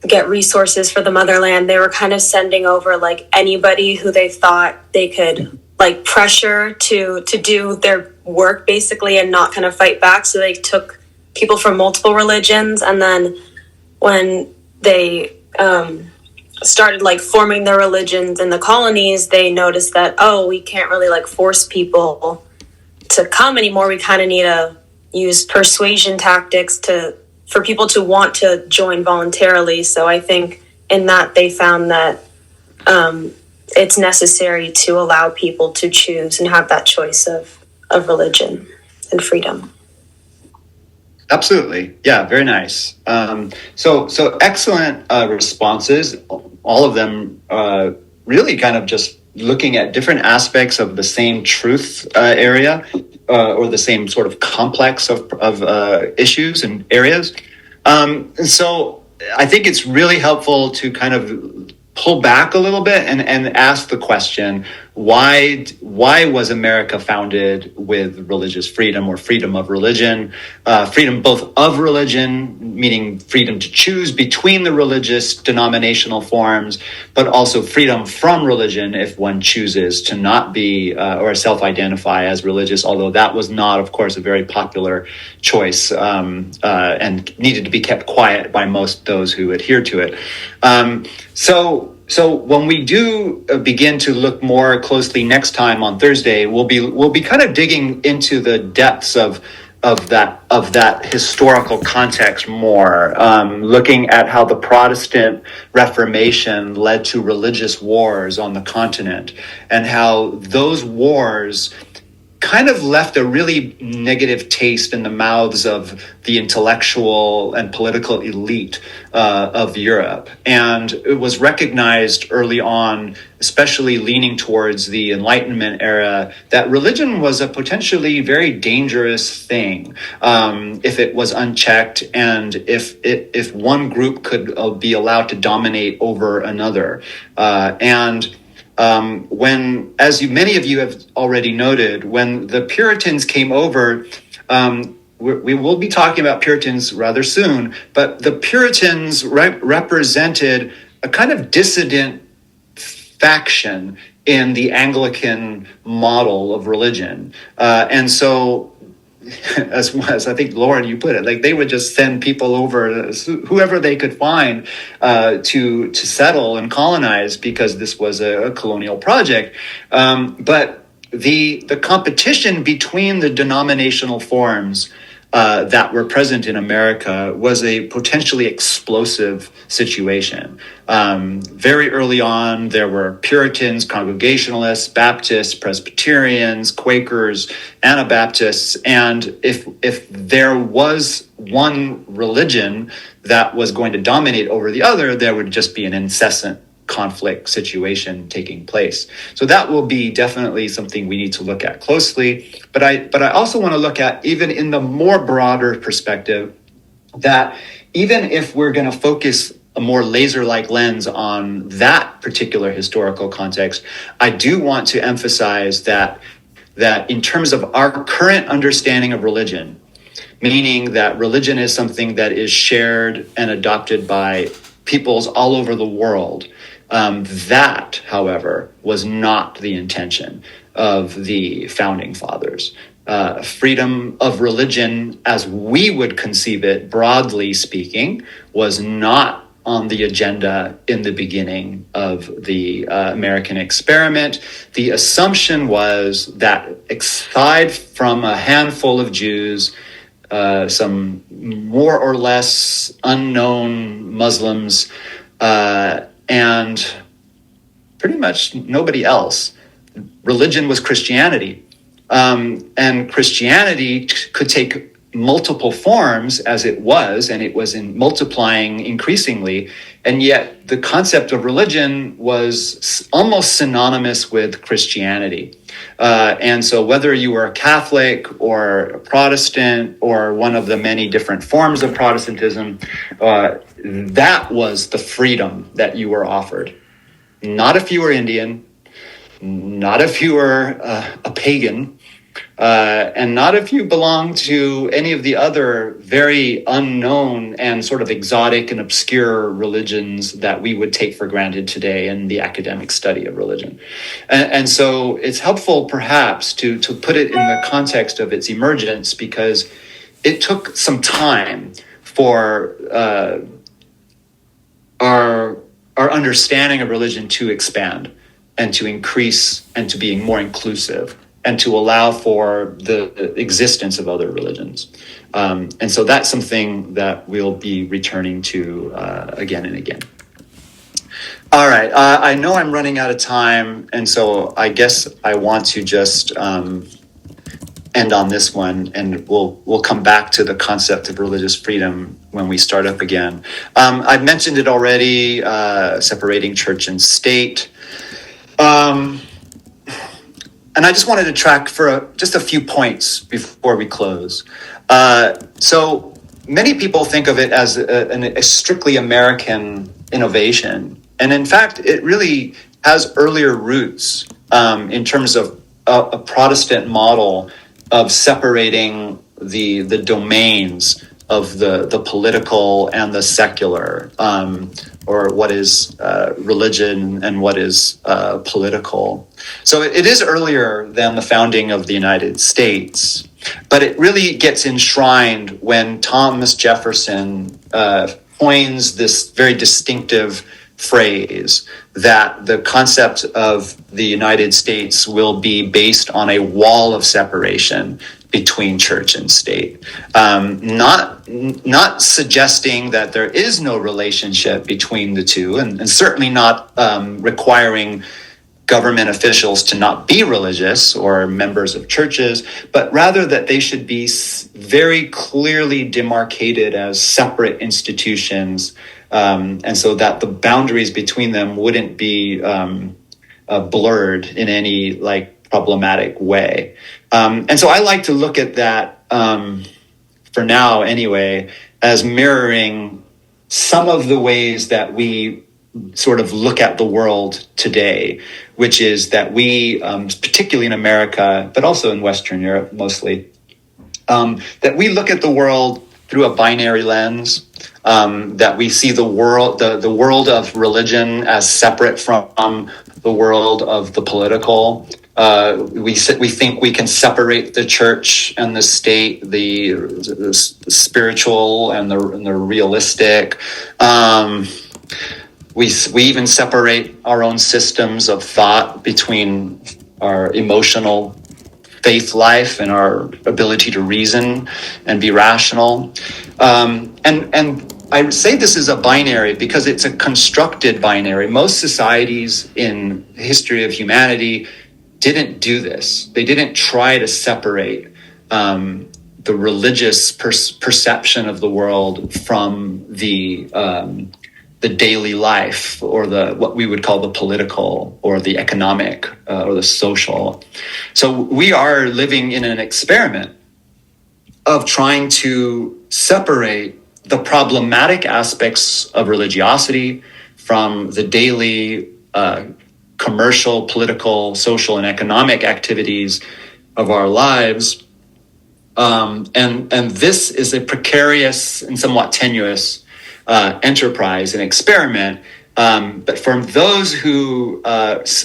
get resources for the motherland, they were kind of sending over like anybody who they thought they could like pressure to do their work basically and not kind of fight back. So they took people from multiple religions, and then when they started like forming their religions in the colonies, they noticed that, oh, we can't really like force people to come anymore. We kind of need to use persuasion tactics for people to want to join voluntarily. So I think in that they found that it's necessary to allow people to choose and have that choice of religion and freedom. Absolutely. Yeah, very nice. So excellent responses, all of them really kind of just looking at different aspects of the same truth area or the same sort of complex of issues and areas. And so I think it's really helpful to kind of pull back a little bit and ask the question, why was America founded with religious freedom or freedom of religion, freedom both of religion, meaning freedom to choose between the religious denominational forms, but also freedom from religion if one chooses to not be or self-identify as religious, although that was not, of course, a very popular choice and needed to be kept quiet by most those who adhere to it. So when we do begin to look more closely next time on Thursday, we'll be kind of digging into the depths of that historical context more, looking at how the Protestant Reformation led to religious wars on the continent and how those wars kind of left a really negative taste in the mouths of the intellectual and political elite of Europe. And it was recognized early on, especially leaning towards the Enlightenment era, that religion was a potentially very dangerous thing if it was unchecked, and if one group could be allowed to dominate over another. When, as many of you have already noted, when the Puritans came over, we will be talking about Puritans rather soon, but the Puritans represented a kind of dissident faction in the Anglican model of religion. And so, as I think, Lauren, you put it, like they would just send people over, whoever they could find, to settle and colonize, because this was a colonial project. But the competition between the denominational forms that were present in America was a potentially explosive situation. Very early on, there were Puritans, Congregationalists, Baptists, Presbyterians, Quakers, Anabaptists, and if there was one religion that was going to dominate over the other, there would just be an incessant conflict situation taking place. So that will be definitely something we need to look at closely. But I also want to look at, even in the more broader perspective, that even if we're going to focus a more laser-like lens on that particular historical context, I do want to emphasize that in terms of our current understanding of religion, meaning that religion is something that is shared and adopted by peoples all over the world, that, however, was not the intention of the founding fathers. Freedom of religion, as we would conceive it, broadly speaking, was not on the agenda in the beginning of the American experiment. The assumption was that, aside from a handful of Jews, some more or less unknown Muslims, and pretty much nobody else, religion was Christianity. And Christianity could take multiple forms, as it was, and it was multiplying increasingly. And yet the concept of religion was almost synonymous with Christianity. And so whether you were a Catholic or a Protestant or one of the many different forms of Protestantism, that was the freedom that you were offered. Not if you were Indian, not if you were a pagan, and not if you belonged to any of the other very unknown and sort of exotic and obscure religions that we would take for granted today in the academic study of religion. And so it's helpful perhaps to put it in the context of its emergence, because it took some time for our understanding of religion to expand and to increase and to being more inclusive and to allow for the existence of other religions. And so that's something that we'll be returning to again and again. All right, I know I'm running out of time, and so I guess I want to just end on this one, and we'll come back to the concept of religious freedom when we start up again. I've mentioned it already, separating church and state. And I just wanted to track for just a few points before we close. So many people think of it as a strictly American innovation. And in fact, it really has earlier roots in terms of a Protestant model of separating the domains of the political and the secular, or what is religion and what is political. So it is earlier than the founding of the United States, but it really gets enshrined when Thomas Jefferson coins this very distinctive phrase that the concept of the United States will be based on a wall of separation between church and state, not suggesting that there is no relationship between the two, and certainly not requiring government officials to not be religious or members of churches, but rather that they should be very clearly demarcated as separate institutions, and so that the boundaries between them wouldn't be blurred in any like problematic way. And so I like to look at that, for now anyway, as mirroring some of the ways that we sort of look at the world today, which is that we, particularly in America, but also in Western Europe mostly, that we look at the world through a binary lens, that we see the world of religion as separate from the world of the political. We think we can separate the church and the state, the spiritual and the realistic. We even separate our own systems of thought between our emotional faith life and our ability to reason and be rational. And I say this is a binary because it's a constructed binary. Most societies in the history of humanity didn't do this. They didn't try to separate the religious perception of the world from the daily life, or what we would call the political or the economic or the social. So we are living in an experiment of trying to separate the problematic aspects of religiosity from the daily commercial, political, social, and economic activities of our lives. And this is a precarious and somewhat tenuous enterprise and experiment. But for those who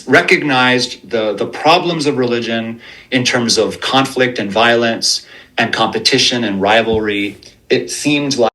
recognized the problems of religion in terms of conflict and violence and competition and rivalry, it seemed like